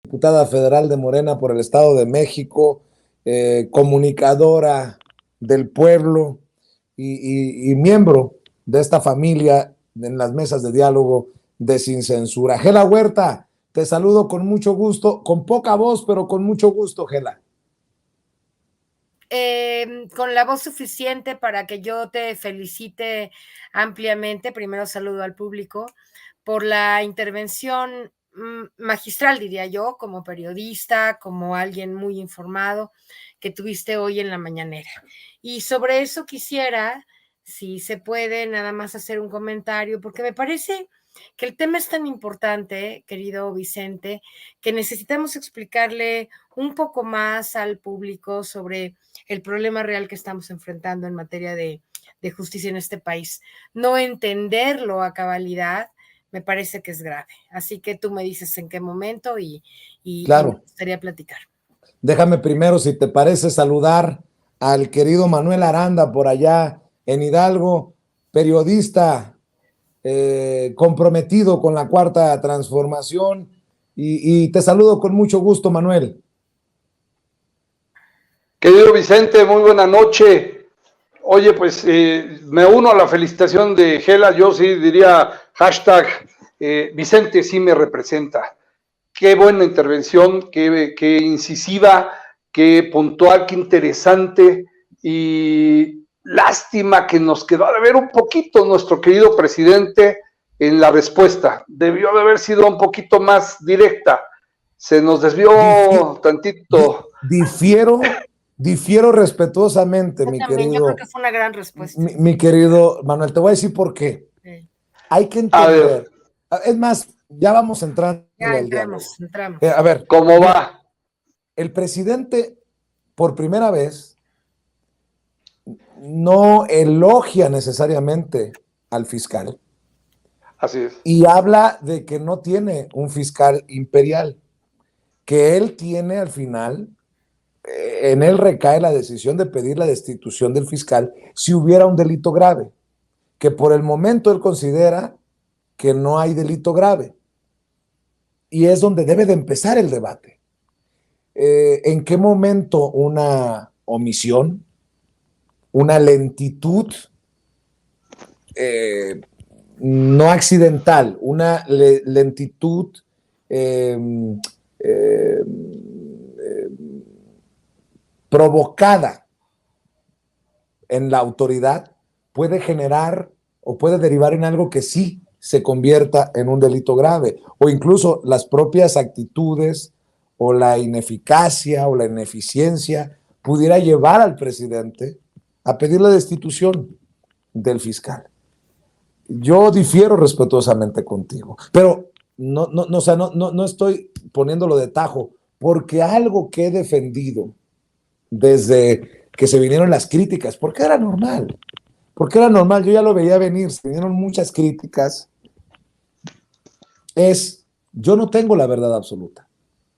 diputada federal de Morena por el Estado de México, comunicadora del pueblo y miembro de esta familia en las mesas de diálogo de Sin Censura. Gela Huerta, te saludo con mucho gusto, con poca voz, pero con mucho gusto, Gela. Con la voz suficiente para que yo te felicite ampliamente. Primero saludo al público por la intervención magistral, diría yo, como periodista, como alguien muy informado que tuviste hoy en la mañanera. Y sobre eso quisiera, si se puede, nada más hacer un comentario, porque me parece que el tema es tan importante, querido Vicente, que necesitamos explicarle un poco más al público sobre el problema real que estamos enfrentando en materia de justicia en este país. No entenderlo a cabalidad me parece que es grave. Así que tú me dices en qué momento Claro. y me gustaría platicar. Déjame primero, si te parece, saludar al querido Manuel Aranda por allá en Hidalgo, periodista comprometido con la Cuarta Transformación, y te saludo con mucho gusto, Manuel. Querido Vicente, muy buena noche. Oye, pues me uno a la felicitación de Gela. Yo sí diría hashtag Vicente sí me representa. Qué buena intervención, qué incisiva, qué puntual, qué interesante, y lástima que nos quedó de ver un poquito nuestro querido presidente en la respuesta. Debió de haber sido un poquito más directa. Se nos desvió tantito. Difiero respetuosamente, Yo mi también, querido. yo creo que fue una gran respuesta. Mi querido Manuel, te voy a decir por qué. Sí. Hay que entender. Es más, ya vamos entrando al diálogo. Entramos. A ver, ¿cómo va? El presidente, por primera vez, no elogia necesariamente al fiscal. Así es. Y habla de que no tiene un fiscal imperial, que él tiene al final, en él recae la decisión de pedir la destitución del fiscal si hubiera un delito grave, que por el momento él considera que no hay delito grave. Y es donde debe de empezar el debate. ¿En qué momento una omisión, una lentitud no accidental, una lentitud provocada en la autoridad puede generar o puede derivar en algo que sí se convierta en un delito grave, o incluso las propias actitudes o la ineficacia o la ineficiencia pudiera llevar al presidente a pedir la destitución del fiscal? Yo difiero respetuosamente contigo, pero no estoy poniéndolo de tajo, porque algo que he defendido desde que se vinieron las críticas, porque era normal, yo ya lo veía venir, se vinieron muchas críticas, yo no tengo la verdad absoluta.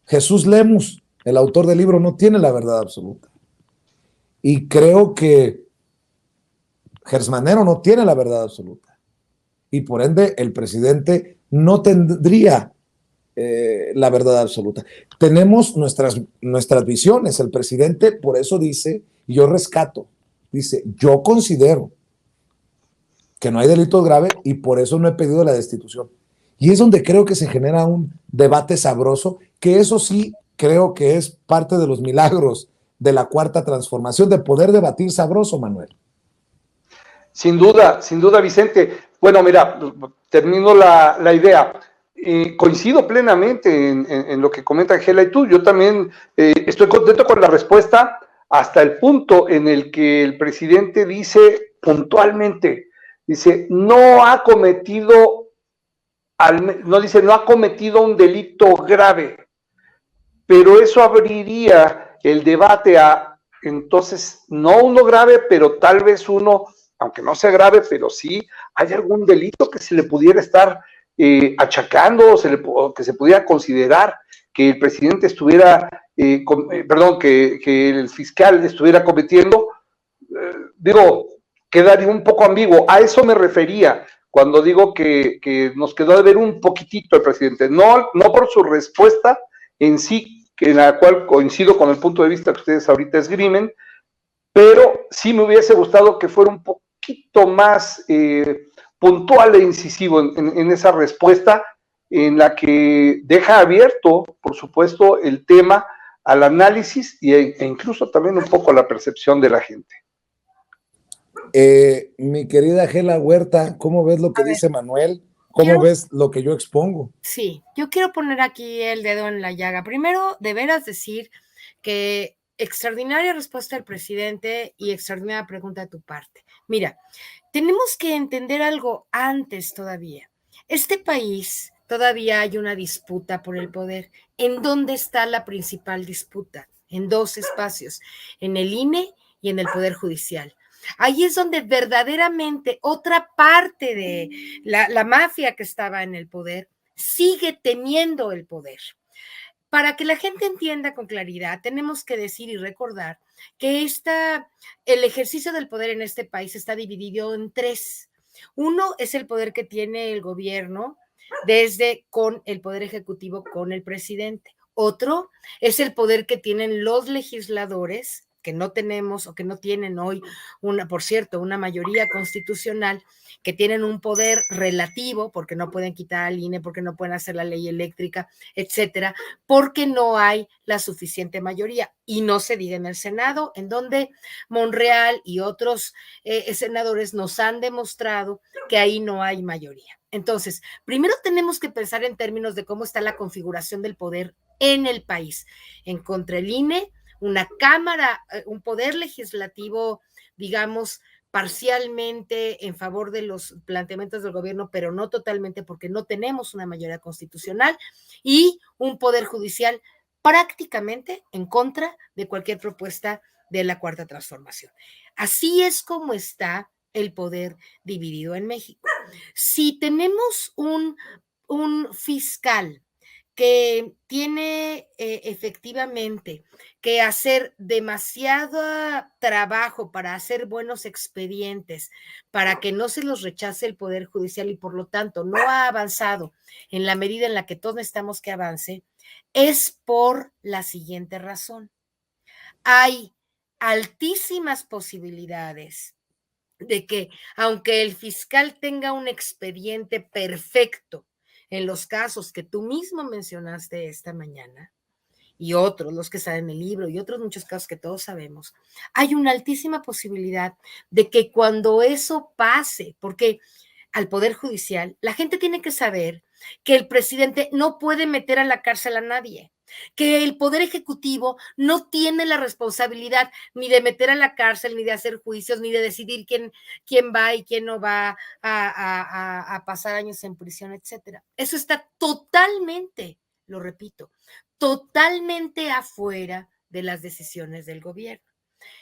Jesús Lemus, el autor del libro, no tiene la verdad absoluta. Y creo que Gers Manero no tiene la verdad absoluta. Y por ende, el presidente no tendría la verdad absoluta. Tenemos nuestras visiones. El presidente por eso dice, y yo rescato, dice, yo considero que no hay delito grave y por eso no he pedido la destitución. Y es donde creo que se genera un debate sabroso, que eso sí creo que es parte de los milagros de la Cuarta Transformación, de poder debatir sabroso, Manuel. Sin duda, Vicente. Bueno, mira, termino la idea. Coincido plenamente en lo que comenta Gela y tú. Yo también estoy contento con la respuesta hasta el punto en el que el presidente dice puntualmente, dice, no ha cometido un delito grave, pero eso abriría el debate a, entonces, no uno grave, pero tal vez uno, aunque no sea grave, pero sí hay algún delito que se le pudiera estar achacando, que se pudiera considerar que el presidente estuviera, que el fiscal estuviera cometiendo. Quedaría un poco ambiguo. A eso me refería cuando digo que nos quedó de ver un poquitito el presidente, no por su respuesta en sí, en la cual coincido con el punto de vista que ustedes ahorita esgrimen, pero sí me hubiese gustado que fuera un poquito más puntual e incisivo en esa respuesta, en la que deja abierto, por supuesto, el tema al análisis e incluso también un poco a la percepción de la gente. Mi querida Gela Huerta, ¿cómo ves lo que dice Manuel? ¿Cómo ves lo que yo expongo? Sí, yo quiero poner aquí el dedo en la llaga. Primero, de veras decir que extraordinaria respuesta del presidente y extraordinaria pregunta de tu parte. Mira, tenemos que entender algo antes todavía. Este país todavía hay una disputa por el poder. ¿En dónde está la principal disputa? En dos espacios, en el INE y en el Poder Judicial. Ahí es donde verdaderamente otra parte de la mafia que estaba en el poder sigue teniendo el poder. Para que la gente entienda con claridad, tenemos que decir y recordar que el ejercicio del poder en este país está dividido en tres. Uno es el poder que tiene el gobierno con el poder ejecutivo, con el presidente. Otro es el poder que tienen los legisladores, que no tenemos o que no tienen hoy, por cierto, una mayoría constitucional, que tienen un poder relativo, porque no pueden quitar al INE, porque no pueden hacer la ley eléctrica, etcétera, porque no hay la suficiente mayoría. Y no se diga en el Senado, en donde Monreal y otros senadores nos han demostrado que ahí no hay mayoría. Entonces, primero tenemos que pensar en términos de cómo está la configuración del poder en el país. En contra el INE, una cámara, un poder legislativo, digamos, parcialmente en favor de los planteamientos del gobierno, pero no totalmente porque no tenemos una mayoría constitucional, y un poder judicial prácticamente en contra de cualquier propuesta de la Cuarta Transformación. Así es como está el poder dividido en México. Si tenemos un fiscal que tiene efectivamente que hacer demasiado trabajo para hacer buenos expedientes, para que no se los rechace el Poder Judicial y por lo tanto no ha avanzado en la medida en la que todos necesitamos que avance, es por la siguiente razón. Hay altísimas posibilidades de que, aunque el fiscal tenga un expediente perfecto en los casos que tú mismo mencionaste esta mañana, y otros, los que están en el libro, y otros muchos casos que todos sabemos, hay una altísima posibilidad de que cuando eso pase, porque al Poder Judicial, la gente tiene que saber que el presidente no puede meter a la cárcel a nadie, que el Poder Ejecutivo no tiene la responsabilidad ni de meter a la cárcel, ni de hacer juicios, ni de decidir quién va y quién no va a pasar años en prisión, etcétera. Eso está totalmente, lo repito, totalmente afuera de las decisiones del gobierno,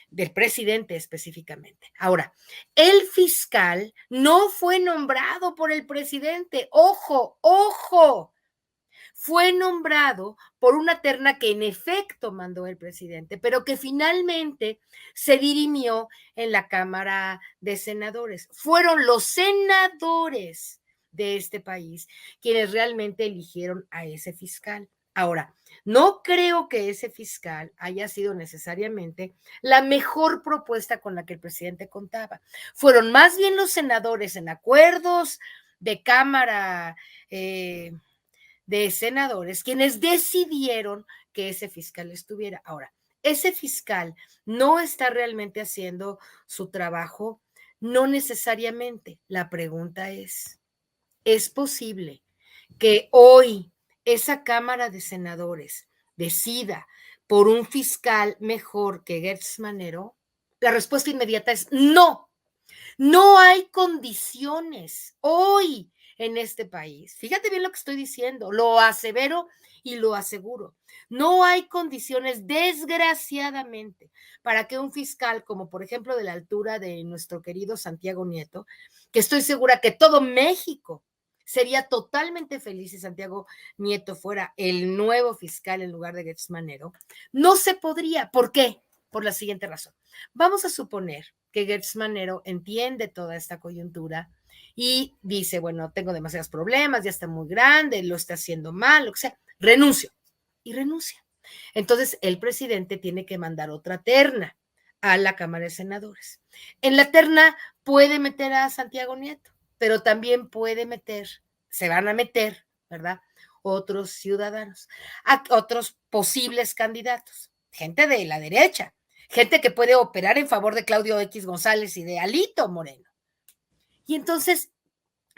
del presidente específicamente. Ahora, el fiscal no fue nombrado por el presidente. Ojo, ojo. Fue nombrado por una terna que en efecto mandó el presidente, pero que finalmente se dirimió en la Cámara de Senadores. Fueron los senadores de este país quienes realmente eligieron a ese fiscal. Ahora, no creo que ese fiscal haya sido necesariamente la mejor propuesta con la que el presidente contaba. Fueron más bien los senadores en acuerdos de Cámara de senadores quienes decidieron que ese fiscal estuviera. Ahora, ese fiscal no está realmente haciendo su trabajo, no necesariamente. La pregunta ¿es posible que hoy esa Cámara de Senadores decida por un fiscal mejor que Gertz Manero? La respuesta inmediata es no. No hay condiciones hoy en este país. Fíjate bien lo que estoy diciendo, lo asevero y lo aseguro. No hay condiciones, desgraciadamente, para que un fiscal, como por ejemplo de la altura de nuestro querido Santiago Nieto, que estoy segura que todo México sería totalmente feliz si Santiago Nieto fuera el nuevo fiscal en lugar de Gertz Manero, no se podría. ¿Por qué? Por la siguiente razón. Vamos a suponer que Gertz Manero entiende toda esta coyuntura y dice, bueno, tengo demasiados problemas, ya está muy grande, lo está haciendo mal, o sea, renuncio. y renuncia. Entonces, el presidente tiene que mandar otra terna a la Cámara de Senadores. En la terna puede meter a Santiago Nieto, pero también puede meter, se van a meter, ¿verdad?, otros ciudadanos, a otros posibles candidatos, gente de la derecha, gente que puede operar en favor de Claudio X González y de Alito Moreno. Y entonces,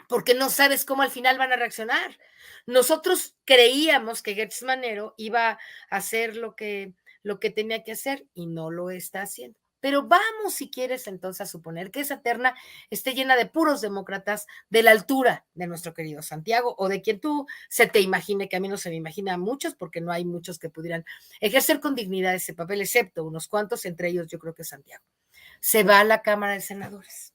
porque no sabes cómo al final van a reaccionar. Nosotros creíamos que Gertz Manero iba a hacer lo que tenía que hacer y no lo está haciendo. Pero vamos, si quieres, entonces a suponer que esa terna esté llena de puros demócratas de la altura de nuestro querido Santiago o de quien tú se te imagine, que a mí no se me imagina a muchos porque no hay muchos que pudieran ejercer con dignidad ese papel, excepto unos cuantos, entre ellos yo creo que Santiago. Se va a la Cámara de Senadores.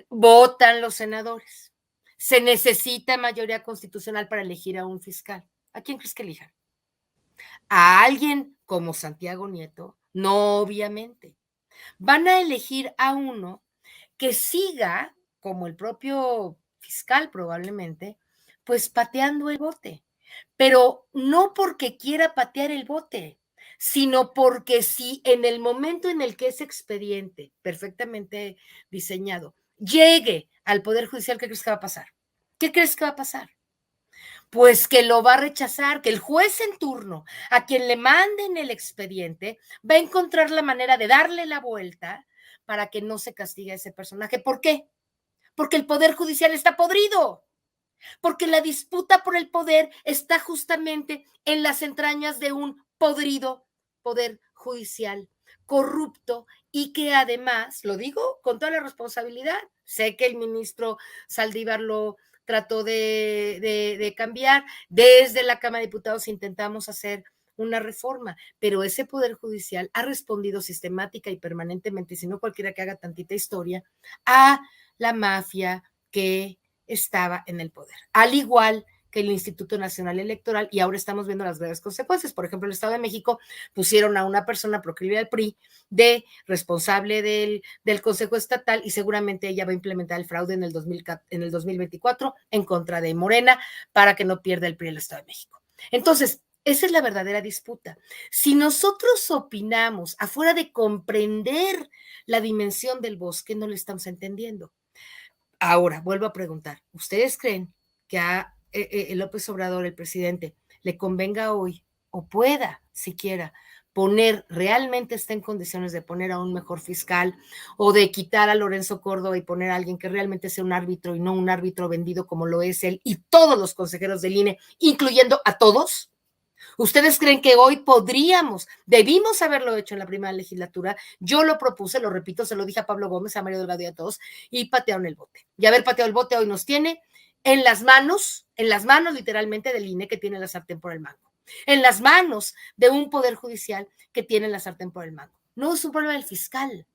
Votan los senadores. Se necesita mayoría constitucional para elegir a un fiscal. ¿A quién crees que elijan? ¿A alguien como Santiago Nieto? No, obviamente. Van a elegir a uno que siga, como el propio fiscal probablemente, pues pateando el bote. Pero no porque quiera patear el bote, sino porque si en el momento en el que ese expediente perfectamente diseñado llegue al Poder Judicial, ¿qué crees que va a pasar? ¿Qué crees que va a pasar? Pues que lo va a rechazar, que el juez en turno, a quien le manden el expediente, va a encontrar la manera de darle la vuelta para que no se castigue a ese personaje. ¿Por qué? Porque el Poder Judicial está podrido, porque la disputa por el poder está justamente en las entrañas de un podrido Poder Judicial, corrupto y que además, lo digo con toda la responsabilidad, sé que el ministro Saldívar lo trató de cambiar, desde la Cámara de Diputados intentamos hacer una reforma, pero ese Poder Judicial ha respondido sistemática y permanentemente, si no cualquiera que haga tantita historia, a la mafia que estaba en el poder, al igual que el Instituto Nacional Electoral, y ahora estamos viendo las graves consecuencias. Por ejemplo, el Estado de México pusieron a una persona proclive al PRI de responsable del Consejo Estatal y seguramente ella va a implementar el fraude en el 2024 en contra de Morena para que no pierda el PRI el Estado de México. Entonces, esa es la verdadera disputa. Si nosotros opinamos afuera de comprender la dimensión del bosque, no lo estamos entendiendo. Ahora, vuelvo a preguntar, ¿ustedes creen que a López Obrador, el presidente, le convenga hoy o pueda siquiera poner, realmente esté en condiciones de poner a un mejor fiscal o de quitar a Lorenzo Córdoba y poner a alguien que realmente sea un árbitro y no un árbitro vendido como lo es él y todos los consejeros del INE, incluyendo a todos? ¿Ustedes creen que hoy debimos haberlo hecho en la primera legislatura? Yo lo propuse, lo repito, se lo dije a Pablo Gómez, a Mario Delgado y a todos, y patearon el bote. Y haber pateado el bote hoy nos tiene en las manos literalmente del INE que tiene la sartén por el mango, en las manos de un Poder Judicial que tiene la sartén por el mango. No es un problema del fiscal.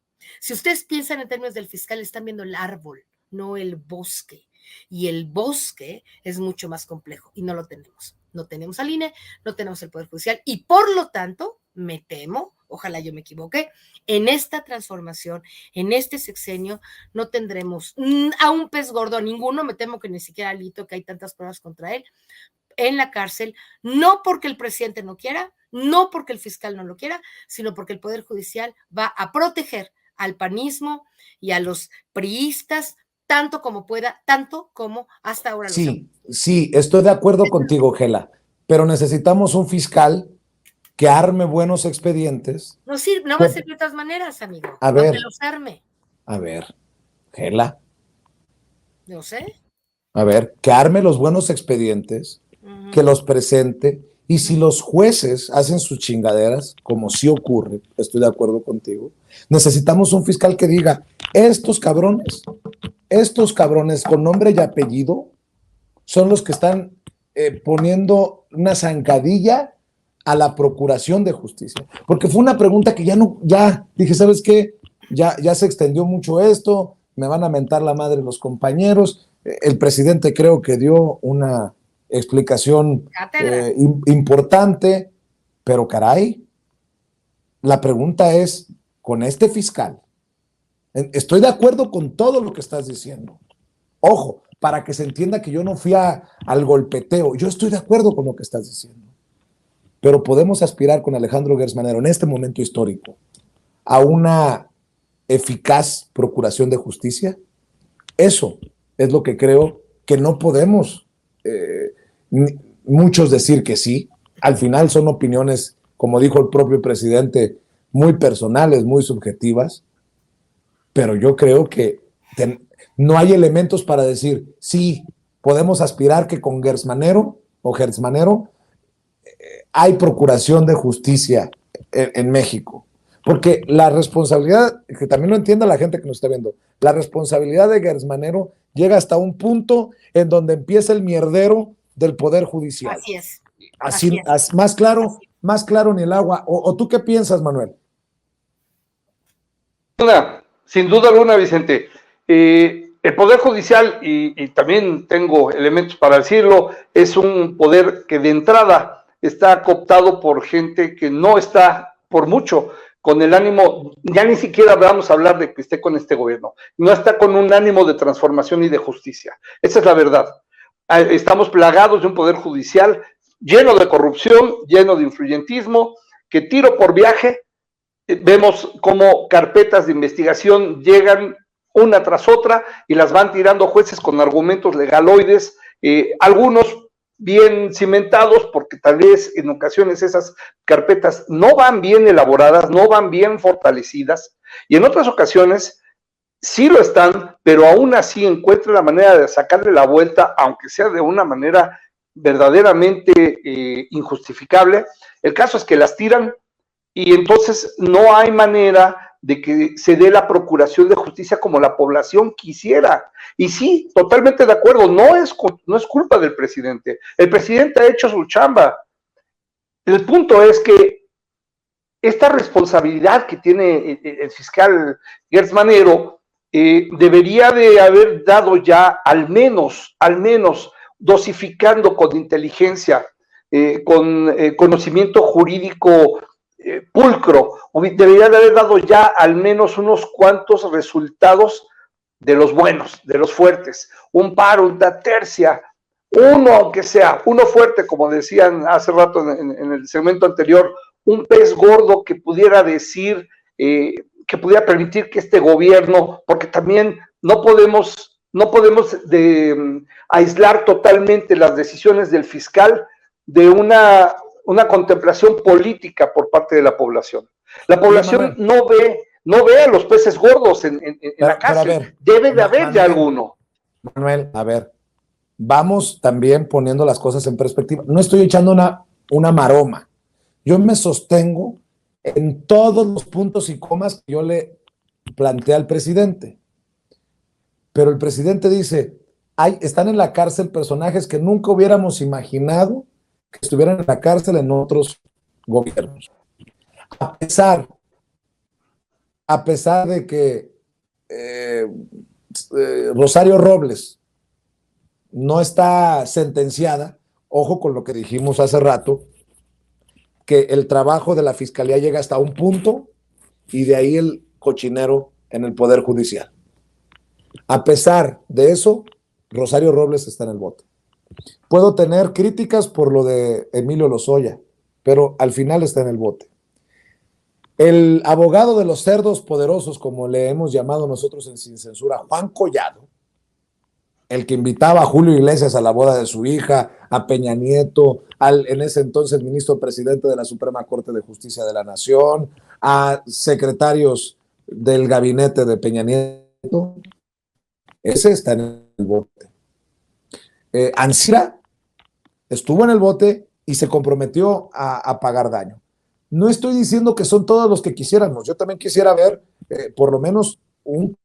Si ustedes piensan en términos del fiscal, están viendo el árbol, no el bosque. Y el bosque es mucho más complejo y no lo tenemos. No tenemos al INE, no tenemos el Poder Judicial y por lo tanto, me temo, ojalá yo me equivoque, en esta transformación, en este sexenio, no tendremos a un pez gordo, a ninguno, me temo que ni siquiera a Alito, que hay tantas pruebas contra él, en la cárcel, no porque el presidente no quiera, no porque el fiscal no lo quiera, sino porque el Poder Judicial va a proteger al panismo y a los priistas tanto como pueda, tanto como hasta ahora lo Sí, sí, estoy de acuerdo contigo, Gela, pero necesitamos un fiscal que arme buenos expedientes. No va a ser de todas maneras, amigo. A ver, que los arme. A ver, Gela. No sé. A ver, que arme los buenos expedientes, que los presente, y si los jueces hacen sus chingaderas, como sí ocurre, estoy de acuerdo contigo, necesitamos un fiscal que diga, estos cabrones con nombre y apellido son los que están poniendo una zancadilla a la Procuración de Justicia. Porque fue una pregunta que ya dije, ¿sabes qué? Ya se extendió mucho esto, me van a mentar la madre los compañeros. El presidente creo que dio una explicación importante, pero caray, la pregunta es, con este fiscal, estoy de acuerdo con todo lo que estás diciendo. Ojo, para que se entienda que yo no fui al golpeteo, yo estoy de acuerdo con lo que estás diciendo. pero podemos aspirar con Alejandro Gertz Manero en este momento histórico a una eficaz procuración de justicia. Eso es lo que creo que no podemos muchos decir que sí. Al final son opiniones, como dijo el propio presidente, muy personales, muy subjetivas, pero yo creo que no hay elementos para decir, sí, podemos aspirar que con Gertz Manero hay procuración de justicia en México. Porque la responsabilidad, que también lo entienda la gente que nos está viendo, la responsabilidad de Gertz Manero llega hasta un punto en donde empieza el mierdero del Poder Judicial. Así es. Así es. Más claro ni el agua. ¿O tú qué piensas, Manuel? Sin duda alguna, Vicente. El Poder Judicial, y también tengo elementos para decirlo, es un poder que de entrada está cooptado por gente que no está, por mucho, con el ánimo, ya ni siquiera vamos a hablar de que esté con este gobierno, no está con un ánimo de transformación y de justicia. Esa es la verdad. Estamos plagados de un Poder Judicial lleno de corrupción, lleno de influyentismo, que tiro por viaje, vemos cómo carpetas de investigación llegan una tras otra y las van tirando jueces con argumentos legaloides, algunos bien cimentados, porque tal vez en ocasiones esas carpetas no van bien elaboradas, no van bien fortalecidas, y en otras ocasiones sí lo están, pero aún así encuentran la manera de sacarle la vuelta, aunque sea de una manera verdaderamente injustificable. El caso es que las tiran y entonces no hay manera de que se dé la procuración de justicia como la población quisiera. Y sí, totalmente de acuerdo, no es culpa del presidente. El presidente ha hecho su chamba. El punto es que esta responsabilidad que tiene el fiscal Gertz Manero debería de haber dado ya al menos dosificando con inteligencia, con conocimiento jurídico pulcro, debería de haber dado ya al menos unos cuantos resultados de los buenos, de los fuertes, un paro, una tercia, uno aunque sea, uno fuerte, como decían hace rato en el segmento anterior, un pez gordo que pudiera decir, que pudiera permitir que este gobierno, porque también no podemos aislar totalmente las decisiones del fiscal de una contemplación política por parte de la población. La población no ve a los peces gordos en la cárcel. Ver, debe de haber ya alguno. Manuel, a ver, vamos también poniendo las cosas en perspectiva. No estoy echando una maroma. Yo me sostengo en todos los puntos y comas que yo le planteé al presidente. Pero el presidente dice, están en la cárcel personajes que nunca hubiéramos imaginado que estuvieran en la cárcel en otros gobiernos. A pesar de que Rosario Robles no está sentenciada, ojo con lo que dijimos hace rato, que el trabajo de la fiscalía llega hasta un punto y de ahí el cochinero en el Poder Judicial. A pesar de eso, Rosario Robles está en el bote. Puedo tener críticas por lo de Emilio Lozoya, pero al final está en el bote. El abogado de los cerdos poderosos, como le hemos llamado nosotros en Sin Censura, Juan Collado, el que invitaba a Julio Iglesias a la boda de su hija, a Peña Nieto, en ese entonces ministro presidente de la Suprema Corte de Justicia de la Nación, a secretarios del gabinete de Peña Nieto, ese está en el bote. Ancira estuvo en el bote y se comprometió a pagar daño. No estoy diciendo que son todos los que quisiéramos. Yo también quisiera ver por lo menos un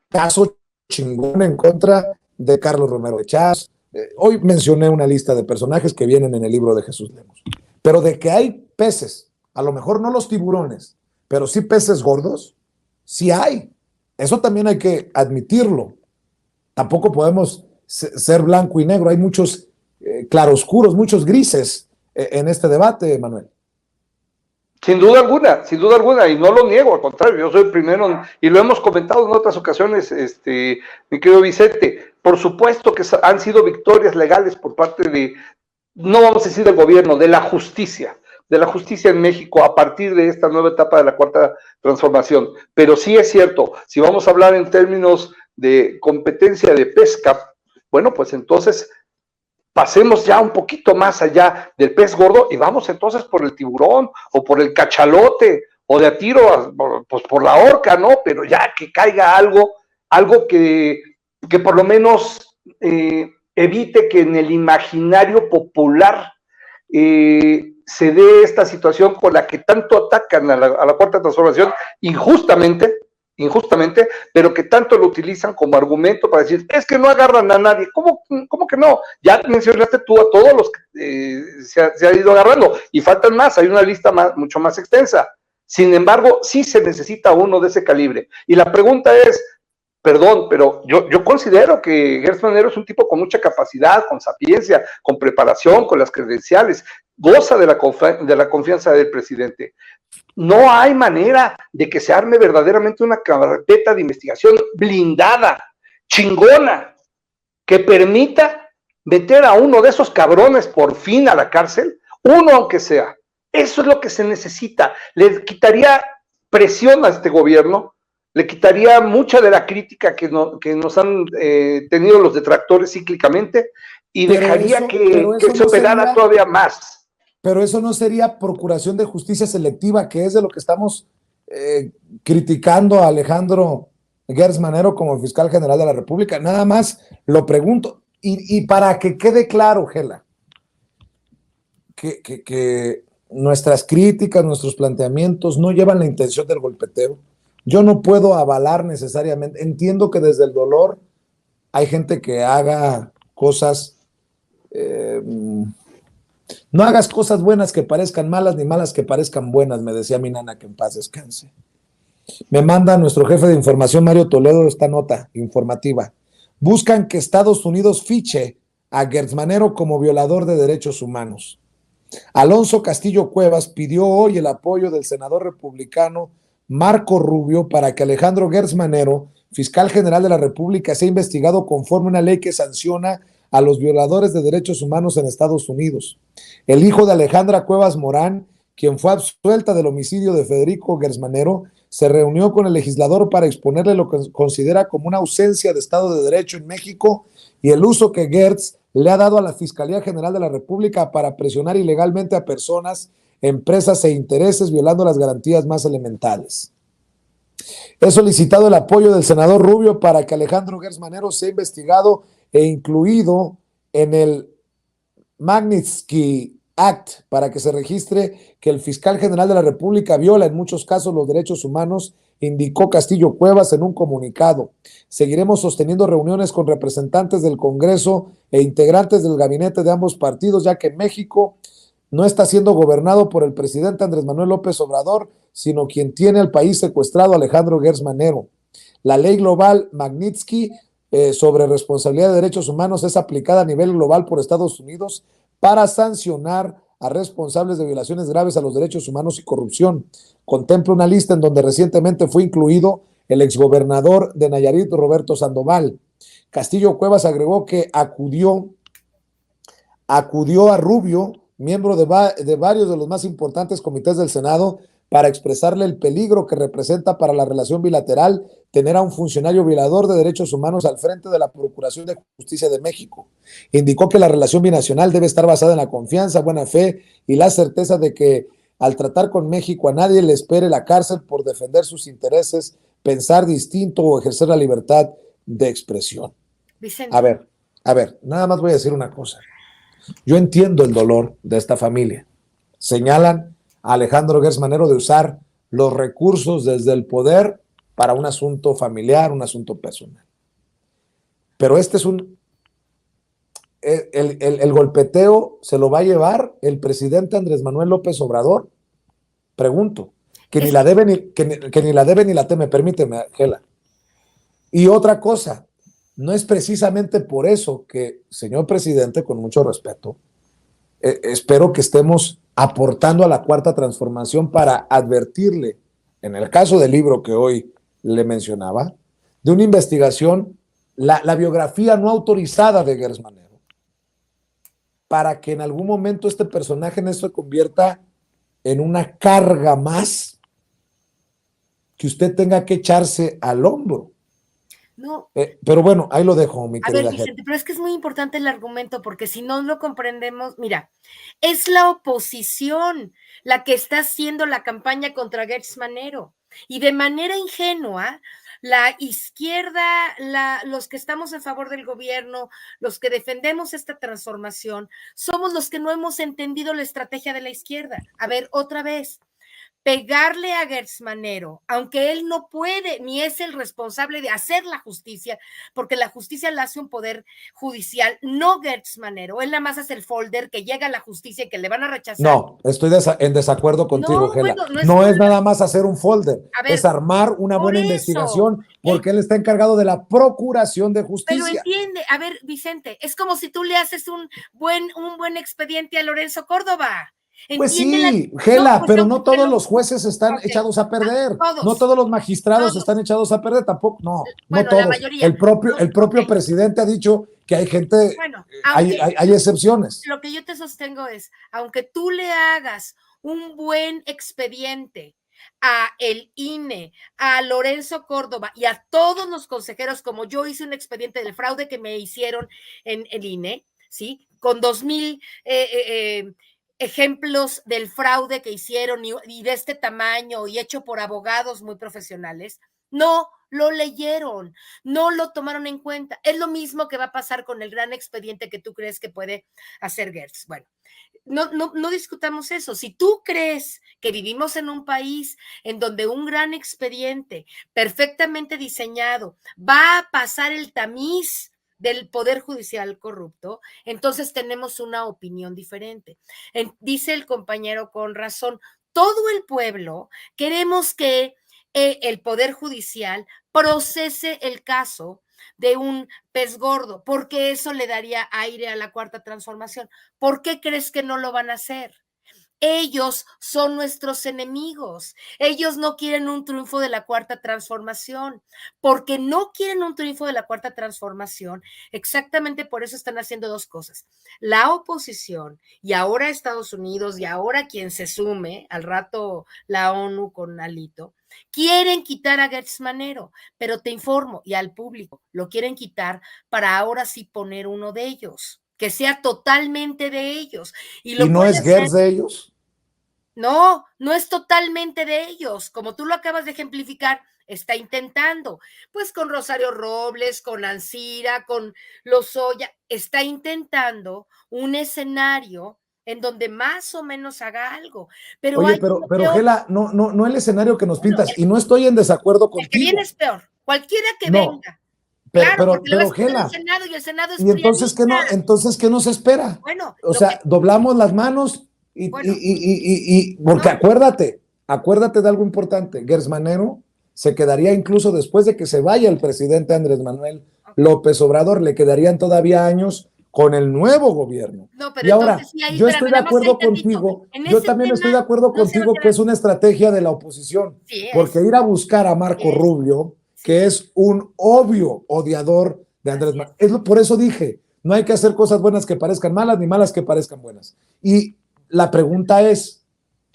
caso chingón en contra de Carlos Romero Echaz. Hoy mencioné una lista de personajes que vienen en el libro de Jesús Lemos. Pero de que hay peces, a lo mejor no los tiburones, pero sí peces gordos, sí hay. Eso también hay que admitirlo. Tampoco podemos ser blanco y negro. Hay muchos claroscuros, muchos grises en este debate, Manuel. Sin duda alguna, y no lo niego, al contrario, yo soy el primero, y lo hemos comentado en otras ocasiones, mi querido Vicente, por supuesto que han sido victorias legales por parte de, no vamos a decir del gobierno, de la justicia, de la justicia en México a partir de esta nueva etapa de la cuarta transformación. Pero sí es cierto, si vamos a hablar en términos de competencia de pesca, bueno, pues entonces pasemos ya un poquito más allá del pez gordo y vamos entonces por el tiburón o por el cachalote o de a tiro, pues por la orca, ¿no? Pero ya que caiga algo que por lo menos evite que en el imaginario popular se dé esta situación con la que tanto atacan a la cuarta transformación injustamente, pero que tanto lo utilizan como argumento para decir, es que no agarran a nadie. ¿Cómo que no? Ya mencionaste tú a todos los que se ha ido agarrando, y faltan más, hay una lista mucho más extensa. Sin embargo, sí se necesita uno de ese calibre. Y la pregunta es, perdón, pero yo considero que Gertz Manero es un tipo con mucha capacidad, con sapiencia, con preparación, con las credenciales, goza de la confianza del presidente. No hay manera de que se arme verdaderamente una carpeta de investigación blindada, chingona, que permita meter a uno de esos cabrones por fin a la cárcel, uno aunque sea. Eso es lo que se necesita. Le quitaría presión a este gobierno, le quitaría mucha de la crítica que nos han tenido los detractores cíclicamente, y dejaría que se operara todavía más. Pero eso no sería procuración de justicia selectiva, que es de lo que estamos criticando a Alejandro Gertz Manero como fiscal general de la República. Nada más lo pregunto. Y para que quede claro, Gela, que nuestras críticas, nuestros planteamientos no llevan la intención del golpeteo. Yo no puedo avalar necesariamente. Entiendo que desde el dolor hay gente que haga cosas... no hagas cosas buenas que parezcan malas, ni malas que parezcan buenas, me decía mi nana, que en paz descanse. Me manda nuestro jefe de información, Mario Toledo, esta nota informativa. Buscan que Estados Unidos fiche a Gertz Manero como violador de derechos humanos. Alonso Castillo Cuevas pidió hoy el apoyo del senador republicano Marco Rubio para que Alejandro Gertz Manero, fiscal general de la República, sea investigado conforme a una ley que sanciona a los violadores de derechos humanos en Estados Unidos. El hijo de Alejandra Cuevas Morán, quien fue absuelta del homicidio de Federico Gertz Manero, se reunió con el legislador para exponerle lo que considera como una ausencia de Estado de Derecho en México y el uso que Gertz le ha dado a la Fiscalía General de la República para presionar ilegalmente a personas, empresas e intereses, violando las garantías más elementales. He solicitado el apoyo del senador Rubio para que Alejandro Gertz Manero sea investigado e incluido en el Magnitsky Act para que se registre que el fiscal general de la República viola en muchos casos los derechos humanos, indicó Castillo Cuevas en un comunicado. Seguiremos sosteniendo reuniones con representantes del Congreso e integrantes del gabinete de ambos partidos, ya que México no está siendo gobernado por el presidente Andrés Manuel López Obrador, sino quien tiene al país secuestrado, Alejandro Gertz Manero. La ley global Magnitsky sobre responsabilidad de derechos humanos es aplicada a nivel global por Estados Unidos para sancionar a responsables de violaciones graves a los derechos humanos y corrupción. Contempla una lista en donde recientemente fue incluido el exgobernador de Nayarit, Roberto Sandoval. Castillo Cuevas agregó que acudió a Rubio, miembro de varios de los más importantes comités del Senado, para expresarle el peligro que representa para la relación bilateral tener a un funcionario violador de derechos humanos al frente de la Procuración de Justicia de México. Indicó que la relación binacional debe estar basada en la confianza, buena fe y la certeza de que al tratar con México a nadie le espere la cárcel por defender sus intereses, pensar distinto o ejercer la libertad de expresión. Vicente. A ver, nada más voy a decir una cosa. Yo entiendo el dolor de esta familia. Señalan a Alejandro Gertz Manero de usar los recursos desde el poder para un asunto familiar, un asunto personal. Pero este es el golpeteo se lo va a llevar el presidente Andrés Manuel López Obrador. Pregunto, que ni la debe ni la teme, permíteme, Gela. Y otra cosa, no es precisamente por eso que, señor presidente, con mucho respeto, espero que estemos aportando a la cuarta transformación para advertirle, en el caso del libro que hoy le mencionaba, de una investigación, la biografía no autorizada de Gertz Manero, para que en algún momento este personaje no se convierta en una carga más que usted tenga que echarse al hombro. No. Pero bueno, ahí lo dejo, mi A ver, querida Vicente, Gel. pero es que es muy importante el argumento, porque si no lo comprendemos, mira, es la oposición la que está haciendo la campaña contra Gertz Manero. Y de manera ingenua, la izquierda, los que estamos a favor del gobierno, los que defendemos esta transformación, somos los que no hemos entendido la estrategia de la izquierda. A ver, otra vez, pegarle a Gertz Manero, aunque él no puede ni es el responsable de hacer la justicia, porque la justicia la hace un poder judicial, no Gertz Manero. Él nada más hace el folder que llega a la justicia y que le van a rechazar. No, estoy en desacuerdo contigo, No, Gela. bueno, No es nada más hacer un folder, A ver, es armar una por buena eso, investigación, porque él está encargado de la procuración de pero justicia. entiende, a ver, Vicente, es como si tú le haces un buen expediente a Lorenzo Córdoba. Pues Entiende sí, Gela, pues pero no todos los jueces están Ok, echados a perder, todos, no todos los magistrados todos. están echados a perder, tampoco, no, Bueno, no la todos. mayoría. El propio Ok. presidente ha dicho que hay gente, Bueno, hay excepciones. Lo que yo te sostengo es, aunque tú le hagas un buen expediente a el INE, a Lorenzo Córdoba y a todos los consejeros, como yo hice un expediente del fraude que me hicieron en el INE, ¿sí? Con 2,000 ejemplos del fraude que hicieron y de este tamaño y hecho por abogados muy profesionales, no lo leyeron, no lo tomaron en cuenta. Es lo mismo que va a pasar con el gran expediente que tú crees que puede hacer Gertz. Bueno, no discutamos eso. Si tú crees que vivimos en un país en donde un gran expediente perfectamente diseñado va a pasar el tamiz del poder judicial corrupto, entonces tenemos una opinión diferente. Dice el compañero con razón, todo el pueblo queremos que el poder judicial procese el caso de un pez gordo, porque eso le daría aire a la cuarta transformación. ¿Por qué crees que no lo van a hacer? Ellos son nuestros enemigos. Ellos no quieren un triunfo de la cuarta transformación, porque no quieren un triunfo de la cuarta transformación. Exactamente por eso están haciendo dos cosas. La oposición y ahora Estados Unidos y ahora quien se sume, al rato la ONU con Alito, quieren quitar a Gertz Manero, pero te informo y al público, lo quieren quitar para ahora sí poner uno de ellos, que sea totalmente de ellos. ¿Y no es Gertz de ellos? No, no es totalmente de ellos, como tú lo acabas de ejemplificar, está intentando, pues con Rosario Robles, con Ancira, con Lozoya, está intentando un escenario en donde más o menos haga algo. Pero Oye, hay pero Gela, no el escenario que nos pintas, y no estoy en desacuerdo el que viene contigo. es peor, cualquiera que No, venga. Claro, porque le vas a quitar el Gela, Senado y el Senado es y entonces prianista. entonces ¿qué nos espera? Bueno, O sea, doblamos las manos bueno, porque no, acuérdate de algo importante, Gertz Manero se quedaría incluso después de que se vaya el presidente Andrés Manuel López Obrador, le quedarían todavía años con el nuevo gobierno. no, pero Y ahora, entonces sí, ahí, yo estoy espérame, de nada más ahí acuerdo tantito. contigo, En yo ese también tema estoy de acuerdo no se va a contigo que quedar. es una estrategia de la oposición, Sí, porque ir a buscar a Marco Rubio, que es un obvio odiador de Andrés Manuel, por eso dije, no hay que hacer cosas buenas que parezcan malas, ni malas que parezcan buenas. Y la pregunta es,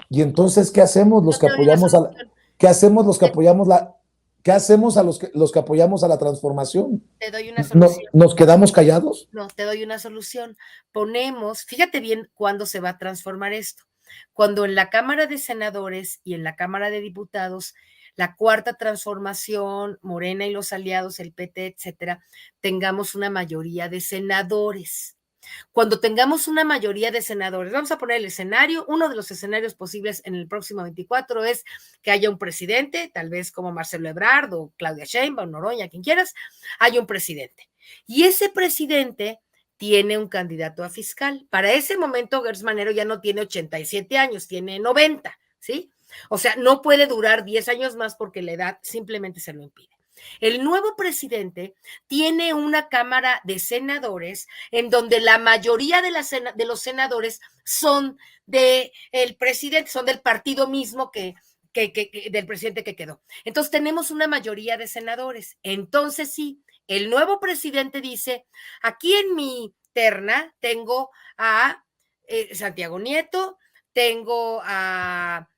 ¿y entonces qué hacemos los que apoyamos a la, qué hacemos los que apoyamos la, qué hacemos a los que apoyamos a la transformación? Te doy una solución. ¿Nos quedamos callados? No, te doy una solución. Ponemos, fíjate bien cuándo se va a transformar esto. Cuando en la Cámara de Senadores y en la Cámara de Diputados, la cuarta transformación, Morena y los aliados, el PT, etcétera, tengamos una mayoría de senadores. Cuando tengamos una mayoría de senadores, vamos a poner el escenario, uno de los escenarios posibles en el próximo 24 es que haya un presidente, tal vez como Marcelo Ebrard o Claudia Sheinbaum, Noroña, quien quieras, haya un presidente. Y ese presidente tiene un candidato a fiscal. Para ese momento, Gertz Manero ya no tiene 87 años, tiene 90, ¿sí? O sea, no puede durar 10 años más porque la edad simplemente se lo impide. El nuevo presidente tiene una Cámara de Senadores en donde la mayoría de los senadores son del presidente, son del partido mismo del presidente que quedó. Entonces tenemos una mayoría de senadores. Entonces sí, el nuevo presidente dice, aquí en mi terna tengo a Santiago Nieto, tengo a,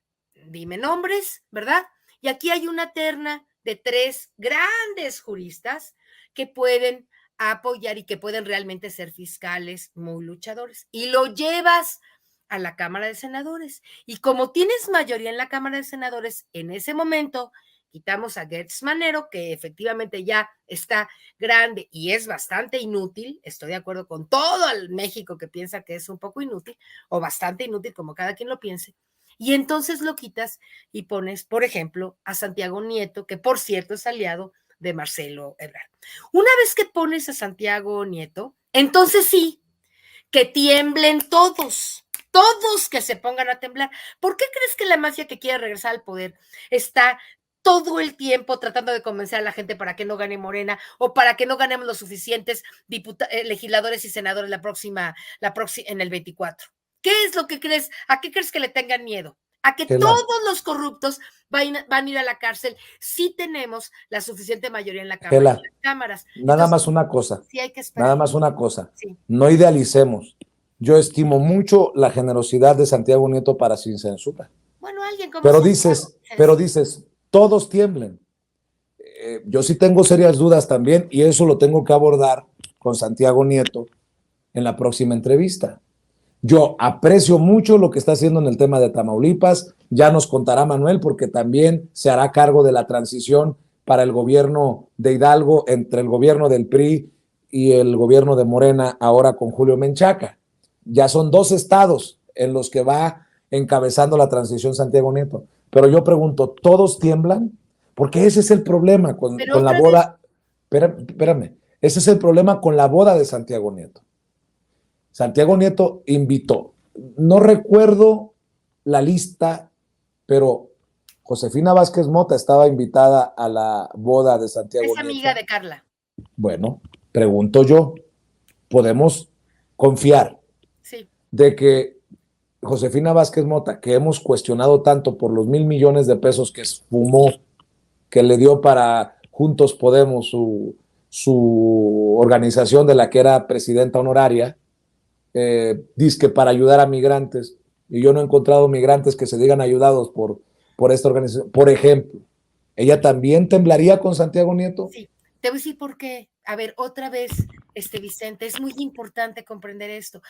dime nombres, ¿verdad? Y aquí hay una terna de 3 grandes juristas que pueden apoyar y que pueden realmente ser fiscales muy luchadores. Y lo llevas a la Cámara de Senadores. Y como tienes mayoría en la Cámara de Senadores, en ese momento quitamos a Gertz Manero, que efectivamente ya está grande y es bastante inútil. Estoy de acuerdo con todo el México que piensa que es un poco inútil o bastante inútil, como cada quien lo piense. Y entonces lo quitas y pones, por ejemplo, a Santiago Nieto, que por cierto es aliado de Marcelo Ebrard. Una vez que pones a Santiago Nieto, entonces sí, que tiemblen todos, todos que se pongan a temblar. ¿Por qué crees que la mafia que quiere regresar al poder está todo el tiempo tratando de convencer a la gente para que no gane Morena o para que no ganemos los suficientes legisladores y senadores en el 24? ¿Qué es lo que crees? ¿A qué crees que le tengan miedo? A que Gela, todos los corruptos van a ir a la cárcel si tenemos la suficiente mayoría en la Cámara, Gela, en las cámaras. nada Entonces, más una cosa, sí hay que esperar. nada más una cosa. Sí. No idealicemos. Yo estimo mucho la generosidad de Santiago Nieto para sin censura. Bueno, alguien como Pero Santiago, dices, todos tiemblen. Yo sí tengo serias dudas también y eso lo tengo que abordar con Santiago Nieto en la próxima entrevista. Yo aprecio mucho lo que está haciendo en el tema de Tamaulipas. Ya nos contará Manuel porque también se hará cargo de la transición para el gobierno de Hidalgo entre el gobierno del PRI y el gobierno de Morena ahora con Julio Menchaca. Ya son 2 estados en los que va encabezando la transición Santiago Nieto. Pero yo pregunto, ¿todos tiemblan? Porque ese es el problema con la boda. Espérame, ese es el problema con la boda de Santiago Nieto. Santiago Nieto invitó, no recuerdo la lista, pero Josefina Vázquez Mota estaba invitada a la boda de Santiago Nieto. Es amiga de Carla. Bueno, pregunto yo, ¿podemos confiar de que Josefina Vázquez Mota, que hemos cuestionado tanto por los 1,000 millones de pesos que esfumó, que le dio para Juntos Podemos, su organización de la que era presidenta honoraria, dizque para ayudar a migrantes, y yo no he encontrado migrantes que se digan ayudados por esta organización? Por ejemplo, ¿ella también temblaría con Santiago Nieto? Sí, te voy a decir por qué. A ver, otra vez, Vicente, es muy importante comprender esto.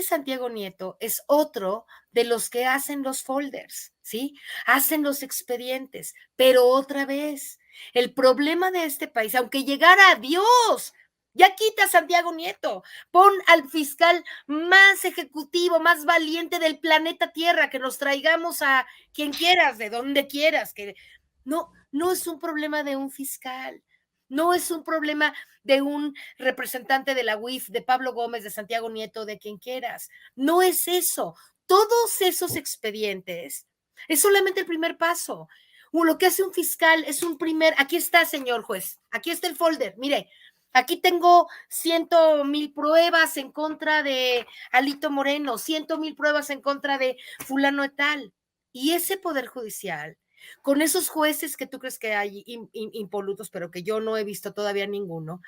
Santiago Nieto es otro de los que hacen los folders, ¿sí? Hacen los expedientes, pero otra vez, el problema de este país, aunque llegara a Dios, ya quita a Santiago Nieto, pon al fiscal más ejecutivo, más valiente del planeta Tierra, que nos traigamos a quien quieras, de donde quieras, que no es un problema de un fiscal, no es un problema de un representante de la UIF, de Pablo Gómez, de Santiago Nieto, de quien quieras. No es eso. Todos esos expedientes es solamente el primer paso. Lo que hace un fiscal es aquí está, señor juez, aquí está el folder, mire, aquí tengo 100,000 pruebas en contra de Alito Moreno, 100,000 pruebas en contra de fulano et tal. Y ese Poder Judicial, con esos jueces que tú crees que hay impolutos, pero que yo no he visto todavía ninguno,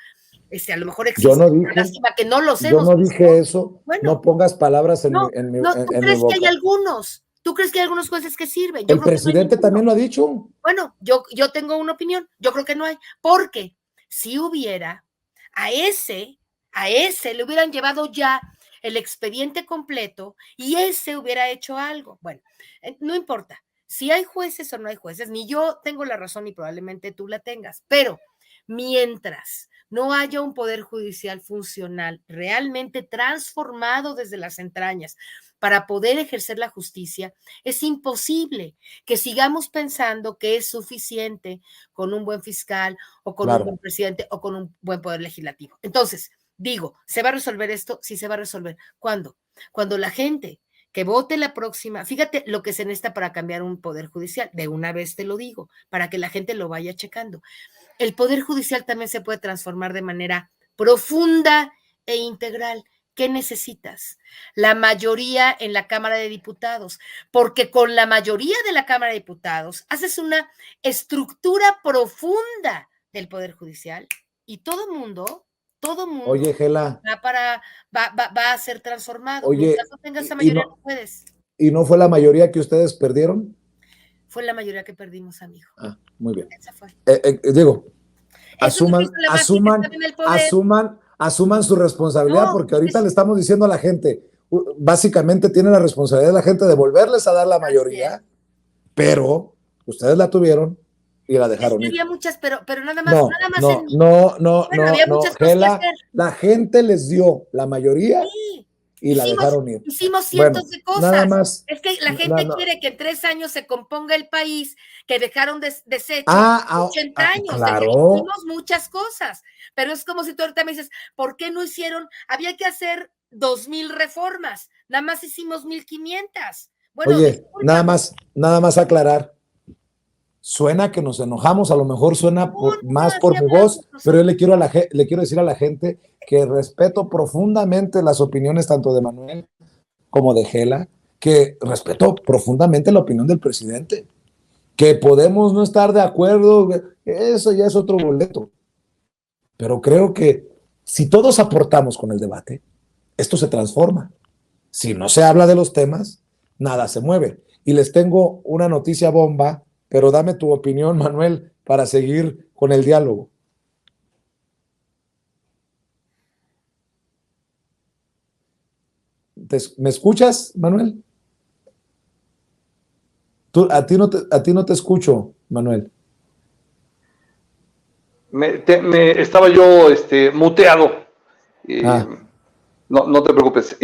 a lo mejor existe. Yo no dije, lástima que no los yo no dije eso. Bueno, no pongas palabras en no, mi no, ¿tú en crees mi boca? Que hay algunos? ¿Tú crees que hay algunos jueces que sirven? Yo el presidente también lo ha dicho. Bueno, yo tengo una opinión. Yo creo que no hay. Porque si hubiera, a ese le hubieran llevado ya el expediente completo y ese hubiera hecho algo. Bueno, no importa si hay jueces o no hay jueces, ni yo tengo la razón ni probablemente tú la tengas, pero mientras no haya un poder judicial funcional, realmente transformado desde las entrañas para poder ejercer la justicia, es imposible que sigamos pensando que es suficiente con un buen fiscal o con un buen presidente o con un buen poder legislativo. Entonces, digo, ¿se va a resolver esto? Sí se va a resolver. ¿Cuándo? Cuando la gente que vote la próxima, fíjate lo que se necesita para cambiar un poder judicial, de una vez te lo digo, para que la gente lo vaya checando. El poder judicial también se puede transformar de manera profunda e integral. ¿Qué necesitas? La mayoría en la Cámara de Diputados, porque con la mayoría de la Cámara de Diputados haces una estructura profunda del Poder Judicial y todo mundo Oye, Gela, va a ser transformado. oye, mientras no tengas esa mayoría, no puedes. ¿Y no fue la mayoría que ustedes perdieron? Fue la mayoría que perdimos, amigo. Muy bien. Esa fue. Digo, Eso es lo que hizo la máquina que estaba en el poder. asuman su responsabilidad, No, porque ahorita le estamos diciendo a la gente, básicamente tiene la responsabilidad de la gente de volverles a dar la mayoría, pero ustedes la tuvieron y la dejaron ir. Había muchas, pero nada más. No, había muchas cosas que hacer. La gente les dio la mayoría y la dejaron ir. Hicimos cientos de cosas. Nada más. Es que la gente quiere que en 3 años se componga el país, que dejaron deshecho 80 años. Claro. Hicimos muchas cosas, pero es como si tú ahorita me dices, ¿por qué no hicieron? Había que hacer 2,000 reformas, nada más hicimos 1,500. Bueno, oye, nada más aclarar. Suena que nos enojamos, a lo mejor suena más por mi voz, pero yo le quiero decir a la gente que respeto profundamente las opiniones tanto de Manuel como de Gela, que respeto profundamente la opinión del presidente, que podemos no estar de acuerdo, eso ya es otro boleto, pero creo que si todos aportamos con el debate, esto se transforma. Si no se habla de los temas, nada se mueve. Y les tengo una noticia bomba, pero dame tu opinión, Manuel, para seguir con el diálogo. ¿Me escuchas, Manuel? A ti no te escucho, Manuel. Estaba yo muteado. No te preocupes.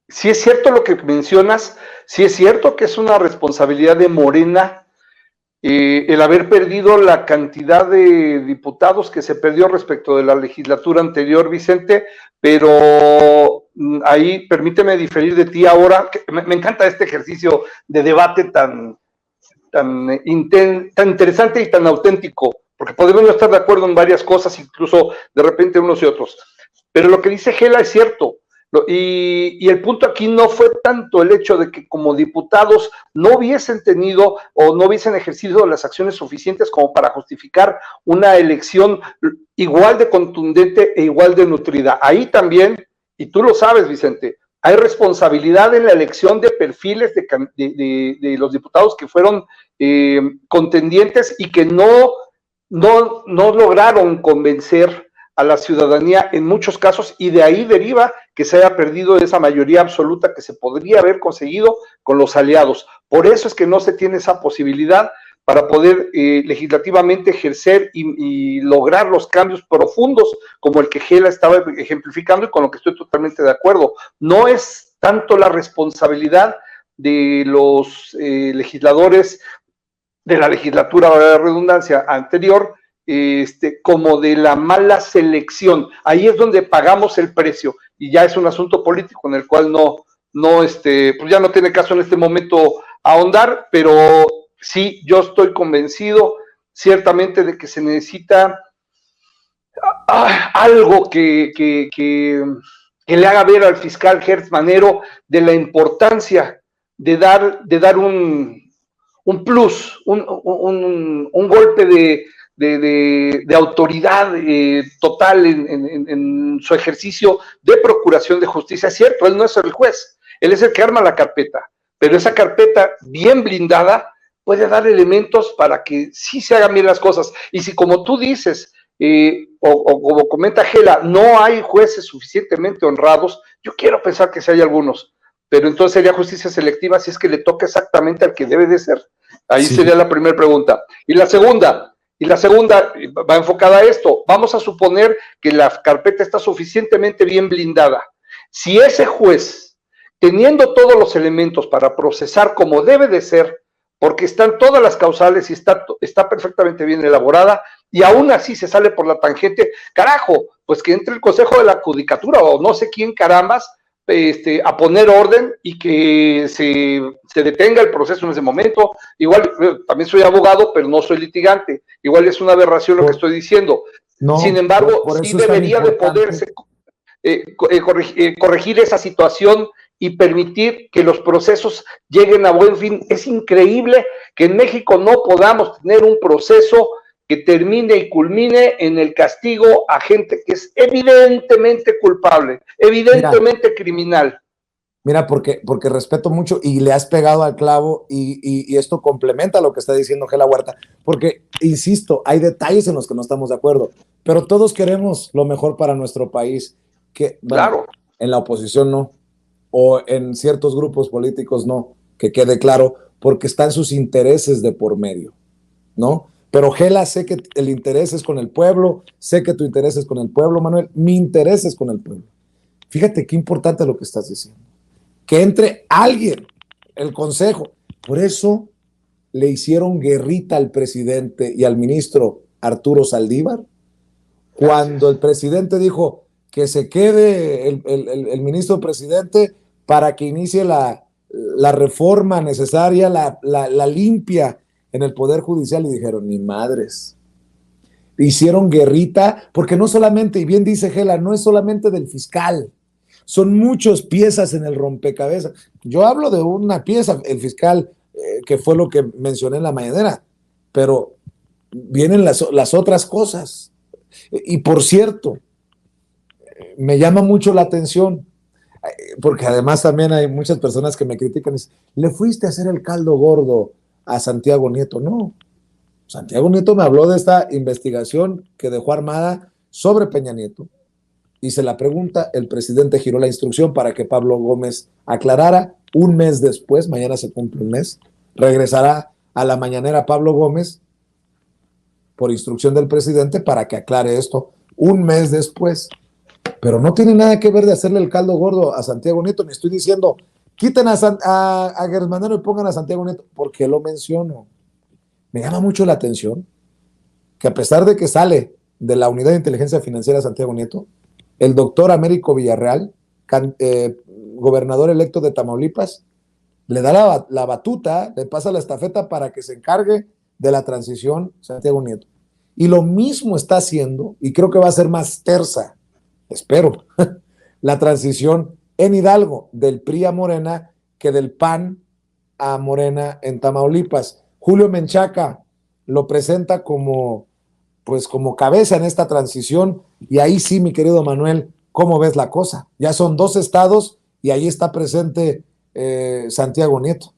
Si es cierto lo que mencionas, si es cierto que es una responsabilidad de Morena el haber perdido la cantidad de diputados que se perdió respecto de la legislatura anterior, Vicente, pero ahí permíteme diferir de ti ahora, que me encanta este ejercicio de debate tan interesante y tan auténtico, porque podemos no estar de acuerdo en varias cosas, incluso de repente unos y otros, pero lo que dice Gela es cierto. Y el punto aquí no fue tanto el hecho de que como diputados no hubiesen tenido o no hubiesen ejercido las acciones suficientes como para justificar una elección igual de contundente e igual de nutrida. Ahí también, y tú lo sabes, Vicente, hay responsabilidad en la elección de perfiles de los diputados que fueron contendientes y que no lograron convencer a la ciudadanía en muchos casos, y de ahí deriva que se haya perdido esa mayoría absoluta que se podría haber conseguido con los aliados. Por eso es que no se tiene esa posibilidad para poder legislativamente ejercer y lograr los cambios profundos como el que Gela estaba ejemplificando y con lo que estoy totalmente de acuerdo. No es tanto la responsabilidad de los legisladores de la legislatura, de redundancia, anterior, como de la mala selección. Ahí es donde pagamos el precio y ya es un asunto político en el cual pues ya no tiene caso en este momento ahondar, pero sí, yo estoy convencido ciertamente de que se necesita algo que le haga ver al fiscal Hertz Manero de la importancia de dar un plus, un golpe de autoridad total en su ejercicio de procuración de justicia. Es cierto, él no es el juez, él es el que arma la carpeta, pero esa carpeta bien blindada puede dar elementos para que sí se hagan bien las cosas. Y si, como tú dices, o como comenta Gela, no hay jueces suficientemente honrados, yo quiero pensar que sí hay algunos, pero entonces sería justicia selectiva si es que le toca exactamente al que debe de ser. Ahí sí sería la primera pregunta. Y la segunda va enfocada a esto. Vamos a suponer que la carpeta está suficientemente bien blindada. Si ese juez, teniendo todos los elementos para procesar como debe de ser, porque están todas las causales y está perfectamente bien elaborada, y aún así se sale por la tangente, carajo, pues que entre el Consejo de la Judicatura o no sé quién carambas, a poner orden y que se detenga el proceso en ese momento. Igual, también soy abogado, pero no soy litigante. Igual es una aberración lo que estoy diciendo. No, sin embargo, sí debería de poderse corregir esa situación y permitir que los procesos lleguen a buen fin. Es increíble que en México no podamos tener un proceso que termine y culmine en el castigo a gente que es evidentemente culpable, evidentemente criminal. Mira, porque respeto mucho y le has pegado al clavo y esto complementa lo que está diciendo Gela Huerta, porque, insisto, hay detalles en los que no estamos de acuerdo, pero todos queremos lo mejor para nuestro país, que, bueno, Claro. en la oposición no, o en ciertos grupos políticos no, que quede claro, porque están sus intereses de por medio, ¿no? Pero Gela, sé que el interés es con el pueblo, sé que tu interés es con el pueblo, Manuel, mi interés es con el pueblo. Fíjate qué importante lo que estás diciendo. Que entre alguien, el consejo. Por eso le hicieron guerrita al presidente y al ministro Arturo Saldívar. Cuando el presidente dijo que se quede el ministro presidente para que inicie la reforma necesaria, la limpia en el Poder Judicial, y dijeron, ni madres. Hicieron guerrita, porque no solamente, y bien dice Gela, no es solamente del fiscal, son muchas piezas en el rompecabezas. Yo hablo de una pieza, el fiscal, que fue lo que mencioné en la mañanera, pero vienen las otras cosas. Y por cierto, me llama mucho la atención, porque además también hay muchas personas que me critican, y dicen, le fuiste a hacer el caldo gordo a Santiago Nieto. No, Santiago Nieto me habló de esta investigación que dejó armada sobre Peña Nieto. Hice la pregunta, el presidente giró la instrucción para que Pablo Gómez aclarara. Un mes después, mañana se cumple un mes, regresará a la mañanera Pablo Gómez por instrucción del presidente para que aclare esto un mes después. Pero no tiene nada que ver de hacerle el caldo gordo a Santiago Nieto, ni estoy diciendo quiten a Gersmanero y pongan a Santiago Nieto. ¿Por qué lo menciono? Me llama mucho la atención que, a pesar de que sale de la Unidad de Inteligencia Financiera Santiago Nieto, el doctor Américo Villarreal, gobernador electo de Tamaulipas, le da la batuta, le pasa la estafeta para que se encargue de la transición Santiago Nieto. Y lo mismo está haciendo, y creo que va a ser más tersa, espero, la transición en Hidalgo, del PRI a Morena, que del PAN a Morena en Tamaulipas. Julio Menchaca lo presenta como cabeza en esta transición, y ahí sí, mi querido Manuel, ¿cómo ves la cosa? Ya son 2 estados y ahí está presente Santiago Nieto.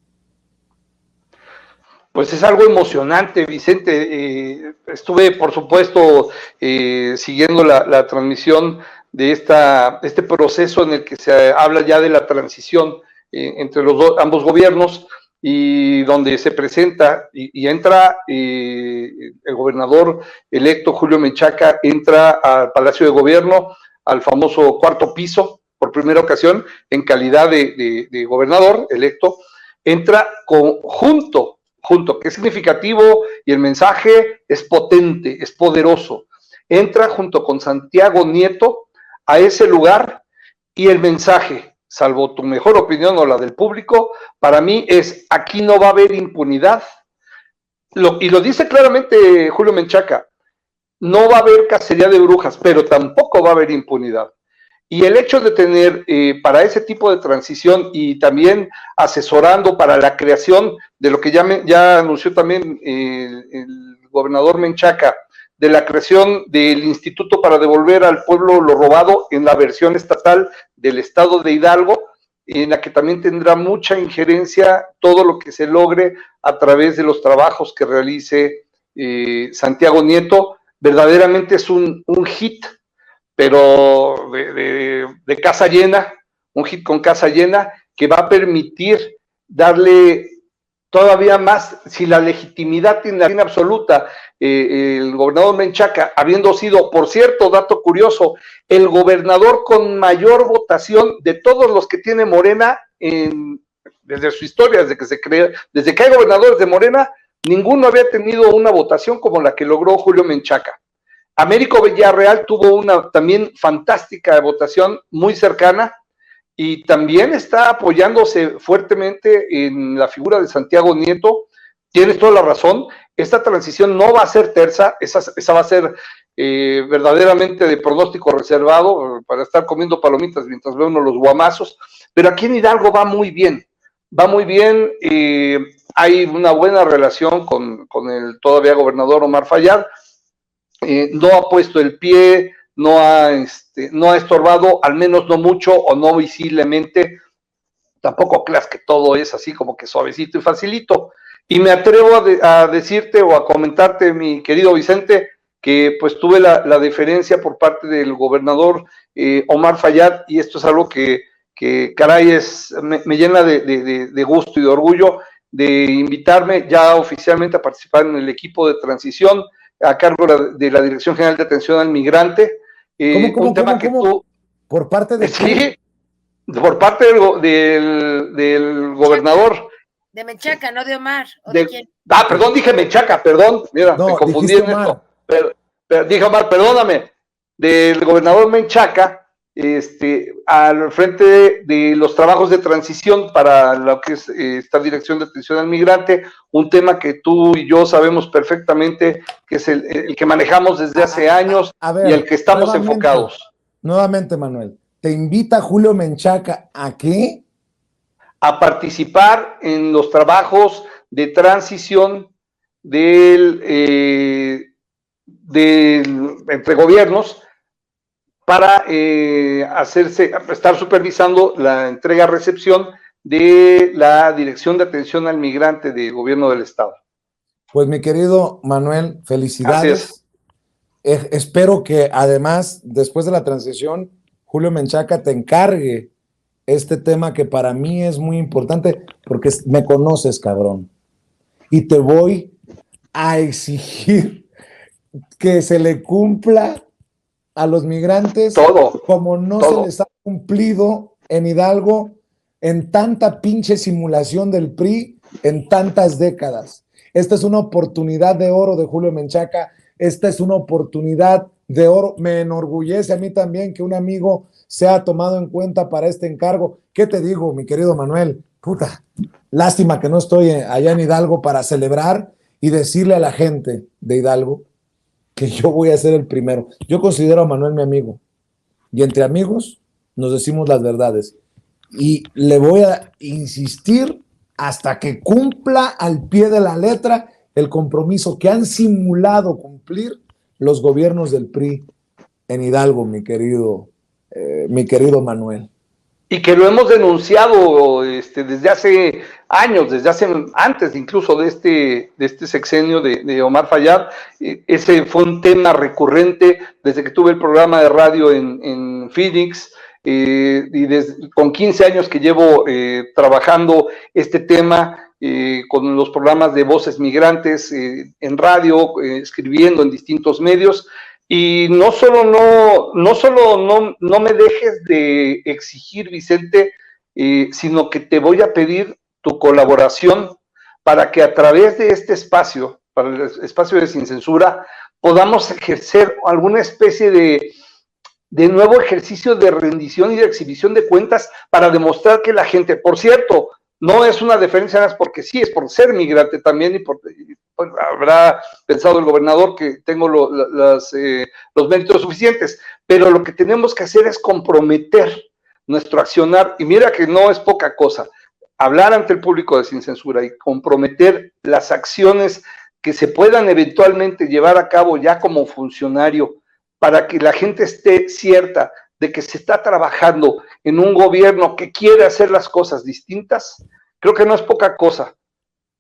Pues es algo emocionante, Vicente. Estuve, por supuesto, siguiendo la transmisión de este proceso en el que se habla ya de la transición entre ambos gobiernos, y donde se presenta y entra el gobernador electo Julio Menchaca, entra al Palacio de Gobierno, al famoso cuarto piso, por primera ocasión, en calidad de gobernador electo, entra junto, que es significativo, y el mensaje es potente, es poderoso. Entra junto con Santiago Nieto a ese lugar, y el mensaje, salvo tu mejor opinión o la del público, para mí es: aquí no va a haber impunidad. Y lo dice claramente Julio Menchaca: no va a haber cacería de brujas, pero tampoco va a haber impunidad. Y el hecho de tener para ese tipo de transición, y también asesorando para la creación de lo que ya anunció también el gobernador Menchaca, de la creación del Instituto para devolver al pueblo lo robado, en la versión estatal del estado de Hidalgo, en la que también tendrá mucha injerencia todo lo que se logre a través de los trabajos que realice Santiago Nieto. Verdaderamente es un hit, pero de casa llena, un hit con casa llena, que va a permitir darle todavía más, si la legitimidad tiene absoluta, el gobernador Menchaca, habiendo sido, por cierto, dato curioso, el gobernador con mayor votación de todos los que tiene Morena desde su historia, desde que hay gobernadores de Morena, ninguno había tenido una votación como la que logró Julio Menchaca. Américo Villarreal tuvo una también fantástica votación, muy cercana, y también está apoyándose fuertemente en la figura de Santiago Nieto. Tienes toda la razón, esta transición no va a ser tersa, esa va a ser verdaderamente de pronóstico reservado, para estar comiendo palomitas mientras ve uno los guamazos, pero aquí en Hidalgo va muy bien, hay una buena relación con el todavía gobernador Omar Fayad. No ha puesto el pie, no ha estorbado, al menos no mucho o no visiblemente, tampoco creas que todo es así como que suavecito y facilito. Y me atrevo a decirte o a comentarte, mi querido Vicente, que pues tuve la deferencia por parte del gobernador Omar Fayad, y esto es algo que caray, me llena de gusto y de orgullo de invitarme ya oficialmente a participar en el equipo de transición a cargo de la Dirección General de Atención al Migrante. Un tema que tú... ¿Por parte de sí, por parte del gobernador. De Menchaca, no de Omar. ¿O de quién? Perdón, dije Menchaca, perdón. Mira, no, me confundí en Omar. esto. Pero dije Omar, perdóname. Del gobernador Menchaca, al frente de los trabajos de transición para lo que es esta Dirección de Atención al Migrante, un tema que tú y yo sabemos perfectamente que es el que manejamos desde hace años y el que estamos enfocados. Nuevamente, Manuel, ¿te invita Julio Menchaca a qué? A participar en los trabajos de transición entre gobiernos para estar supervisando la entrega-recepción de la Dirección de Atención al Migrante del Gobierno del Estado. Pues mi querido Manuel, felicidades. Espero que además, después de la transición, Julio Menchaca te encargue este tema que para mí es muy importante, porque me conoces, cabrón, y te voy a exigir que se le cumpla a los migrantes todo, como no todo se les ha cumplido en Hidalgo en tanta pinche simulación del PRI en tantas décadas. Esta es una oportunidad de oro de Julio Menchaca, esta es una oportunidad de oro. Me enorgullece a mí también que un amigo sea tomado en cuenta para este encargo. ¿Qué te digo, mi querido Manuel? Puta, lástima que no estoy allá en Hidalgo para celebrar y decirle a la gente de Hidalgo que yo voy a ser el primero. Yo considero a Manuel mi amigo, y entre amigos nos decimos las verdades, y le voy a insistir hasta que cumpla al pie de la letra el compromiso que han simulado cumplir los gobiernos del PRI en Hidalgo, mi querido Manuel. Y que lo hemos denunciado desde hace años, antes incluso de este sexenio de Omar Fayad. Ese fue un tema recurrente desde que tuve el programa de radio en Phoenix, y con 15 años que llevo trabajando este tema, con los programas de Voces Migrantes en radio, escribiendo en distintos medios. Y no solo no me dejes de exigir, Vicente, sino que te voy a pedir tu colaboración para que a través de este espacio, para el espacio de Sin Censura, podamos ejercer alguna especie de nuevo ejercicio de rendición y de exhibición de cuentas para demostrar que la gente, por cierto, no es una deferencia nada más porque sí, es por ser migrante también, y pues, habrá pensado el gobernador que tengo los méritos suficientes, pero lo que tenemos que hacer es comprometer nuestro accionar, y mira que no es poca cosa, hablar ante el público de Sin Censura y comprometer las acciones que se puedan eventualmente llevar a cabo ya como funcionario, para que la gente esté cierta de que se está trabajando en un gobierno que quiere hacer las cosas distintas. Creo que no es poca cosa.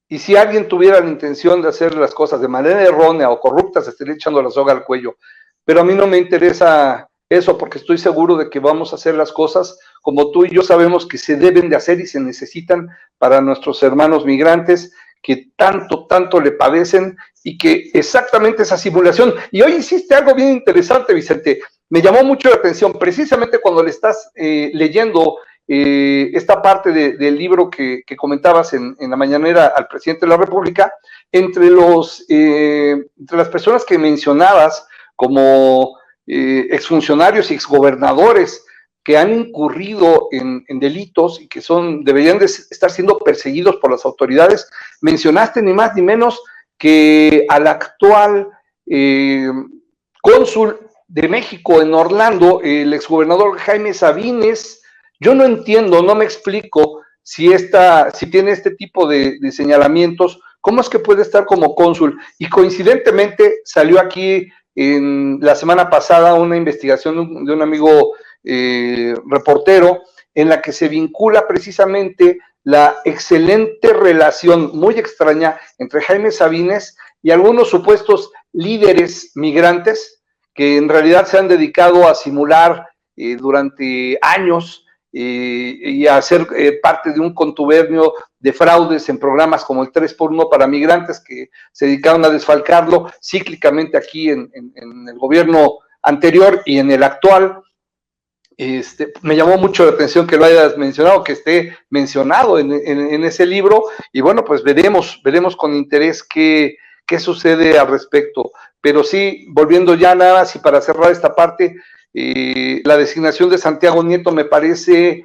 Y si alguien tuviera la intención de hacer las cosas de manera errónea o corrupta, se estaría echando la soga al cuello. Pero a mí no me interesa eso, porque estoy seguro de que vamos a hacer las cosas como tú y yo sabemos que se deben de hacer y se necesitan para nuestros hermanos migrantes que tanto le padecen, y que exactamente esa simulación. Y hoy hiciste algo bien interesante, Vicente. Me llamó mucho la atención, precisamente cuando le estás leyendo esta parte del libro que comentabas en la mañanera al presidente de la República, entre las personas que mencionabas como exfuncionarios y exgobernadores que han incurrido en delitos y que deberían de estar siendo perseguidos por las autoridades, mencionaste ni más ni menos que al actual cónsul de México en Orlando, el exgobernador Jaime Sabines. Yo no entiendo, no me explico si tiene este tipo de señalamientos, ¿cómo es que puede estar como cónsul? Y coincidentemente salió aquí en la semana pasada una investigación de un amigo reportero, en la que se vincula precisamente la excelente relación muy extraña entre Jaime Sabines y algunos supuestos líderes migrantes que en realidad se han dedicado a simular durante años y a ser parte de un contubernio de fraudes en programas como el 3x1 para migrantes que se dedicaron a desfalcarlo cíclicamente aquí en el gobierno anterior y en el actual. Me llamó mucho la atención que lo hayas mencionado, que esté mencionado en ese libro, y bueno, pues veremos con interés qué sucede al respecto. Pero sí, volviendo ya nada más y para cerrar esta parte, la designación de Santiago Nieto me parece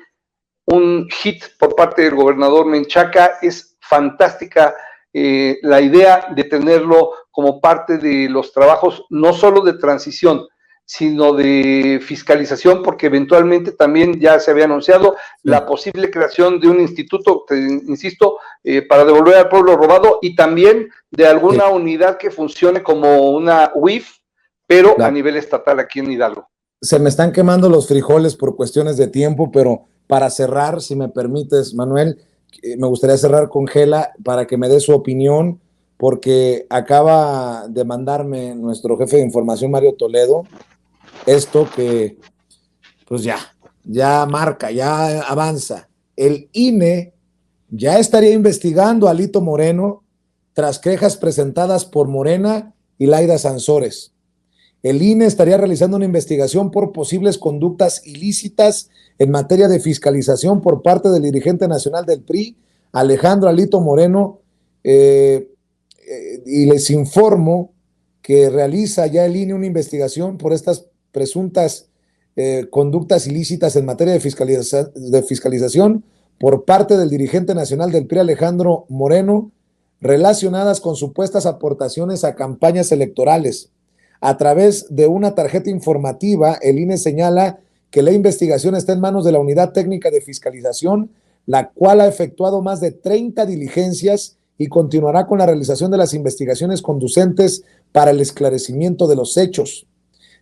un hit por parte del gobernador Menchaca. Es fantástica la idea de tenerlo como parte de los trabajos, no solo de transición, sino de fiscalización, porque eventualmente también ya se había anunciado la posible creación de un instituto, insisto, para devolver al pueblo robado, y también de alguna unidad que funcione como una UIF, pero a nivel estatal aquí en Hidalgo. Se me están quemando los frijoles por cuestiones de tiempo, pero para cerrar, si me permites, Manuel, me gustaría cerrar con Gela para que me dé su opinión, porque acaba de mandarme nuestro jefe de información, Mario Toledo, esto que pues ya marca, ya avanza. El INE ya estaría investigando a Alito Moreno tras quejas presentadas por Morena y Laida Sansores. El INE estaría realizando una investigación por posibles conductas ilícitas en materia de fiscalización por parte del dirigente nacional del PRI, Alejandro Alito Moreno, y les informo que realiza ya el INE una investigación por estas presuntas conductas ilícitas en materia de fiscalización por parte del dirigente nacional del PRI, Alejandro Moreno, relacionadas con supuestas aportaciones a campañas electorales. A través de una tarjeta informativa, el INE señala que la investigación está en manos de la Unidad Técnica de Fiscalización, la cual ha efectuado más de 30 diligencias y continuará con la realización de las investigaciones conducentes para el esclarecimiento de los hechos.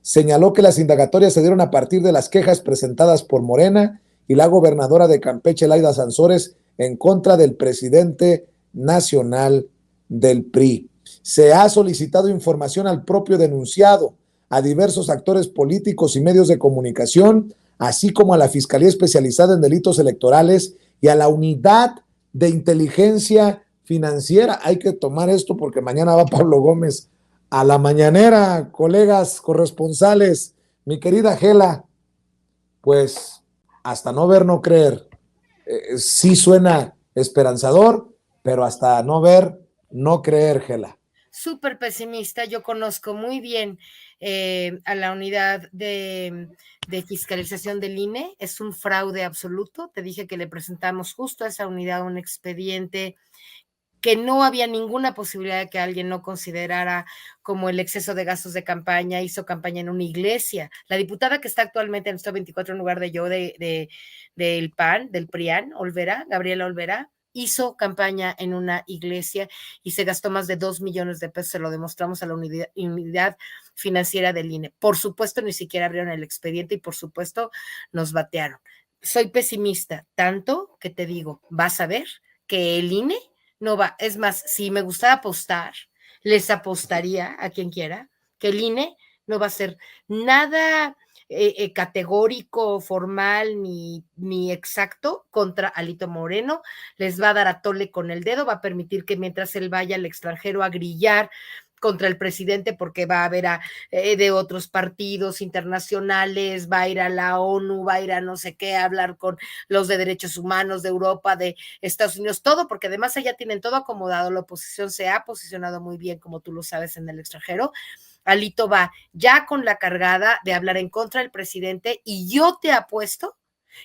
Señaló que las indagatorias se dieron a partir de las quejas presentadas por Morena y la gobernadora de Campeche, Laida Sansores, en contra del presidente nacional del PRI. Se ha solicitado información al propio denunciado, a diversos actores políticos y medios de comunicación, así como a la Fiscalía Especializada en Delitos Electorales y a la Unidad de Inteligencia Financiera. Hay que tomar esto porque mañana va Pablo Gómez a la mañanera, colegas corresponsales. Mi querida Gela, pues hasta no ver, no creer. Sí suena esperanzador, pero hasta no ver, no creer, Gela. Súper pesimista. Yo conozco muy bien a la unidad de fiscalización del INE. Es un fraude absoluto. Te dije que le presentamos justo a esa unidad un expediente que no había ninguna posibilidad de que alguien no considerara como el exceso de gastos de campaña. Hizo campaña en una iglesia. La diputada que está actualmente en estos 24 en lugar de yo, del PAN, del PRIAN, Olvera, Gabriela Olvera, hizo campaña en una iglesia y se gastó más de 2 millones de pesos. Se lo demostramos a la unidad financiera del INE. Por supuesto, ni siquiera abrieron el expediente y por supuesto nos batearon. Soy pesimista, tanto que te digo, vas a ver que el INE no va. Es más, si me gustara apostar, les apostaría a quien quiera que el INE no va a hacer nada categórico, formal ni exacto contra Alito Moreno. Les va a dar a tole con el dedo, va a permitir que mientras él vaya al extranjero a grillar contra el presidente, porque va a haber de otros partidos internacionales, va a ir a la ONU, va a ir a no sé qué, a hablar con los de derechos humanos de Europa, de Estados Unidos, todo, porque además allá tienen todo acomodado. La oposición se ha posicionado muy bien, como tú lo sabes, en el extranjero. Alito va ya con la cargada de hablar en contra del presidente, y yo te apuesto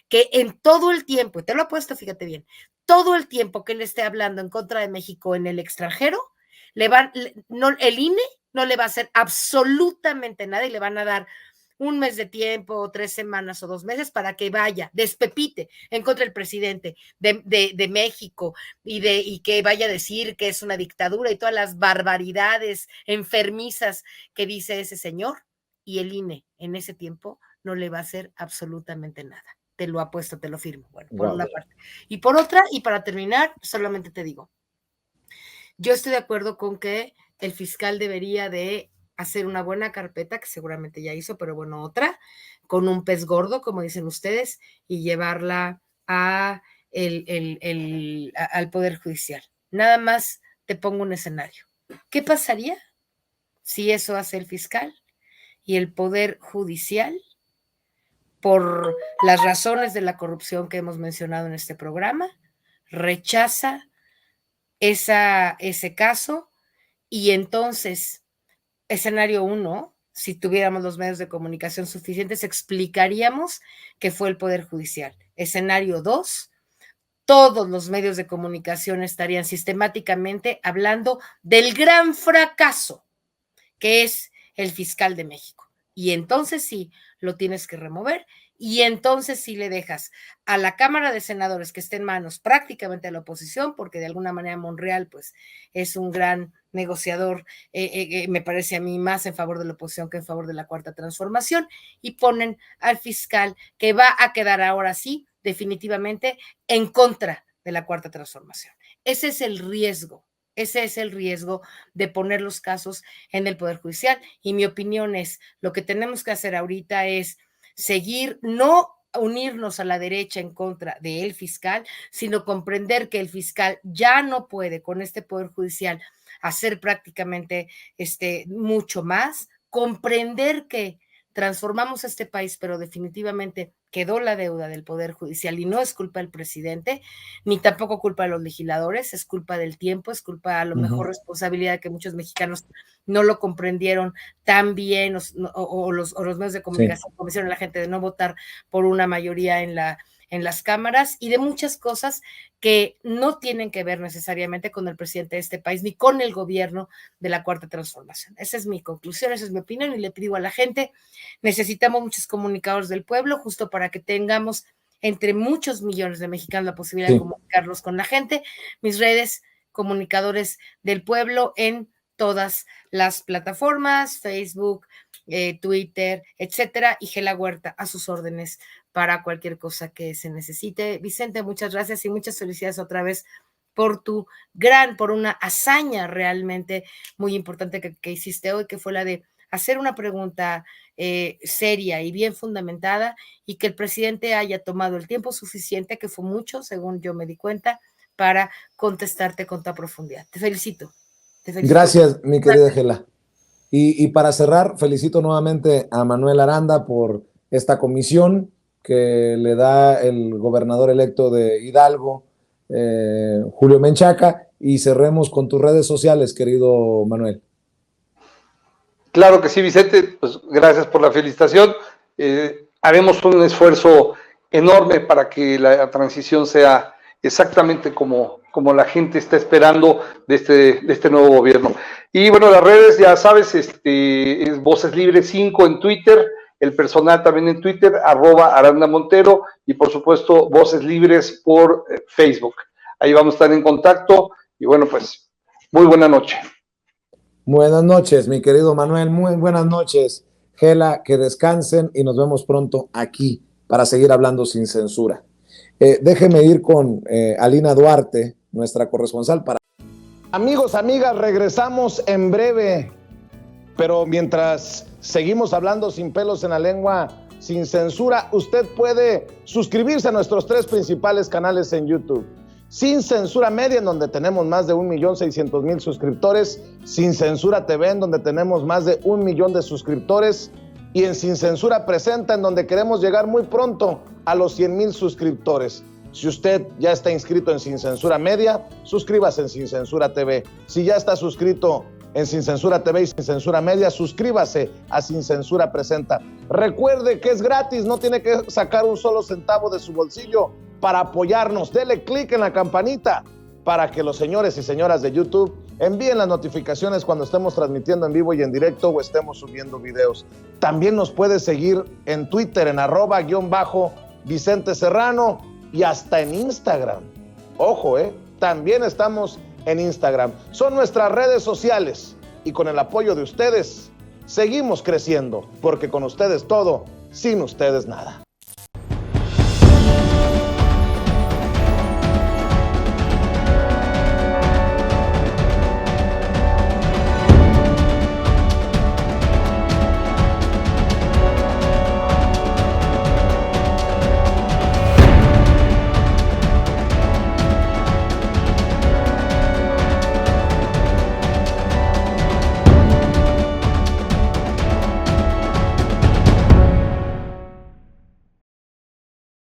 que en todo el tiempo, y te lo apuesto, fíjate bien, todo el tiempo que él esté hablando en contra de México en el extranjero, el INE no le va a hacer absolutamente nada y le van a dar un mes de tiempo, 3 semanas o 2 meses para que vaya, despepite en contra del presidente de México y que vaya a decir que es una dictadura y todas las barbaridades enfermizas que dice ese señor, y el INE en ese tiempo no le va a hacer absolutamente nada. te lo apuesto, te lo firmo. Bueno, por una parte. Y por otra, y para terminar, solamente te digo, yo estoy de acuerdo con que el fiscal debería de hacer una buena carpeta, que seguramente ya hizo, pero bueno, otra, con un pez gordo, como dicen ustedes, y llevarla al Poder Judicial. Nada más te pongo un escenario. ¿Qué pasaría si eso hace el fiscal y el Poder Judicial, por las razones de la corrupción que hemos mencionado en este programa, rechaza ese caso? Y entonces, escenario 1, si tuviéramos los medios de comunicación suficientes, explicaríamos que fue el Poder Judicial. Escenario 2, todos los medios de comunicación estarían sistemáticamente hablando del gran fracaso que es el fiscal de México. Y entonces sí, lo tienes que remover, y entonces sí le dejas a la Cámara de Senadores, que esté en manos prácticamente de la oposición, porque de alguna manera Monreal pues es un gran negociador, me parece a mí más en favor de la oposición que en favor de la Cuarta Transformación, y ponen al fiscal que va a quedar ahora sí definitivamente en contra de la Cuarta Transformación. Ese es el riesgo. Ese es el riesgo de poner los casos en el Poder Judicial, y mi opinión es, lo que tenemos que hacer ahorita es seguir, no unirnos a la derecha en contra del fiscal, sino comprender que el fiscal ya no puede con este Poder Judicial hacer prácticamente mucho más, comprender que transformamos este país, pero definitivamente quedó la deuda del Poder Judicial, y no es culpa del presidente, ni tampoco culpa de los legisladores, es culpa del tiempo, es culpa a lo mejor responsabilidad de que muchos mexicanos no lo comprendieron tan bien, o los medios de comunicación convencieron a la gente de no votar por una mayoría en las cámaras, y de muchas cosas que no tienen que ver necesariamente con el presidente de este país, ni con el gobierno de la Cuarta Transformación. Esa es mi conclusión, esa es mi opinión, y le pido a la gente, necesitamos muchos comunicadores del pueblo, justo para que tengamos entre muchos millones de mexicanos la posibilidad de comunicarlos con la gente. Mis redes, Comunicadores del Pueblo, en todas las plataformas, Facebook, Twitter, etcétera, y Gela Huerta a sus órdenes para cualquier cosa que se necesite. Vicente, muchas gracias y muchas felicidades otra vez por por una hazaña realmente muy importante que hiciste hoy, que fue la de hacer una pregunta seria y bien fundamentada, y que el presidente haya tomado el tiempo suficiente, que fue mucho, según yo me di cuenta, para contestarte con toda profundidad. Te felicito. Gracias, mi querida Gela. Y para cerrar, felicito nuevamente a Manuel Aranda por esta comisión que le da el gobernador electo de Hidalgo, Julio Menchaca, y cerremos con tus redes sociales, querido Manuel. Claro que sí, Vicente, pues gracias por la felicitación. Haremos un esfuerzo enorme para que la transición sea exactamente como la gente está esperando de este nuevo gobierno. Y bueno, las redes, ya sabes, es Voces Libres 5 en Twitter, el personal también en Twitter, @Aranda Montero, y por supuesto Voces Libres por Facebook. Ahí vamos a estar en contacto, y bueno, pues muy buena noche. Buenas noches, mi querido Manuel, muy buenas noches. Gela, que descansen y nos vemos pronto aquí para seguir hablando sin censura. Déjeme ir con Alina Duarte, nuestra corresponsal. Amigos, amigas, regresamos en breve, pero mientras seguimos hablando sin pelos en la lengua, sin censura, usted puede suscribirse a nuestros 3 principales canales en YouTube. Sin Censura Media, en donde tenemos más de 1,600,000 suscriptores, Sin Censura TV, en donde tenemos más de 1 millón de suscriptores, y en Sin Censura Presenta, en donde queremos llegar muy pronto a los 100,000 suscriptores. Si usted ya está inscrito en Sin Censura Media, suscríbase en Sin Censura TV. Si ya está suscrito en Sin Censura TV y Sin Censura Media, suscríbase a Sin Censura Presenta. Recuerde que es gratis, no tiene que sacar un solo centavo de su bolsillo para apoyarnos. Dele clic en la campanita para que los señores y señoras de YouTube envíen las notificaciones cuando estemos transmitiendo en vivo y en directo o estemos subiendo videos. También nos puede seguir en Twitter en @_Vicente Serrano, y hasta en Instagram. Ojo, también estamos en Instagram. Son nuestras redes sociales, y con el apoyo de ustedes seguimos creciendo, porque con ustedes todo, sin ustedes nada.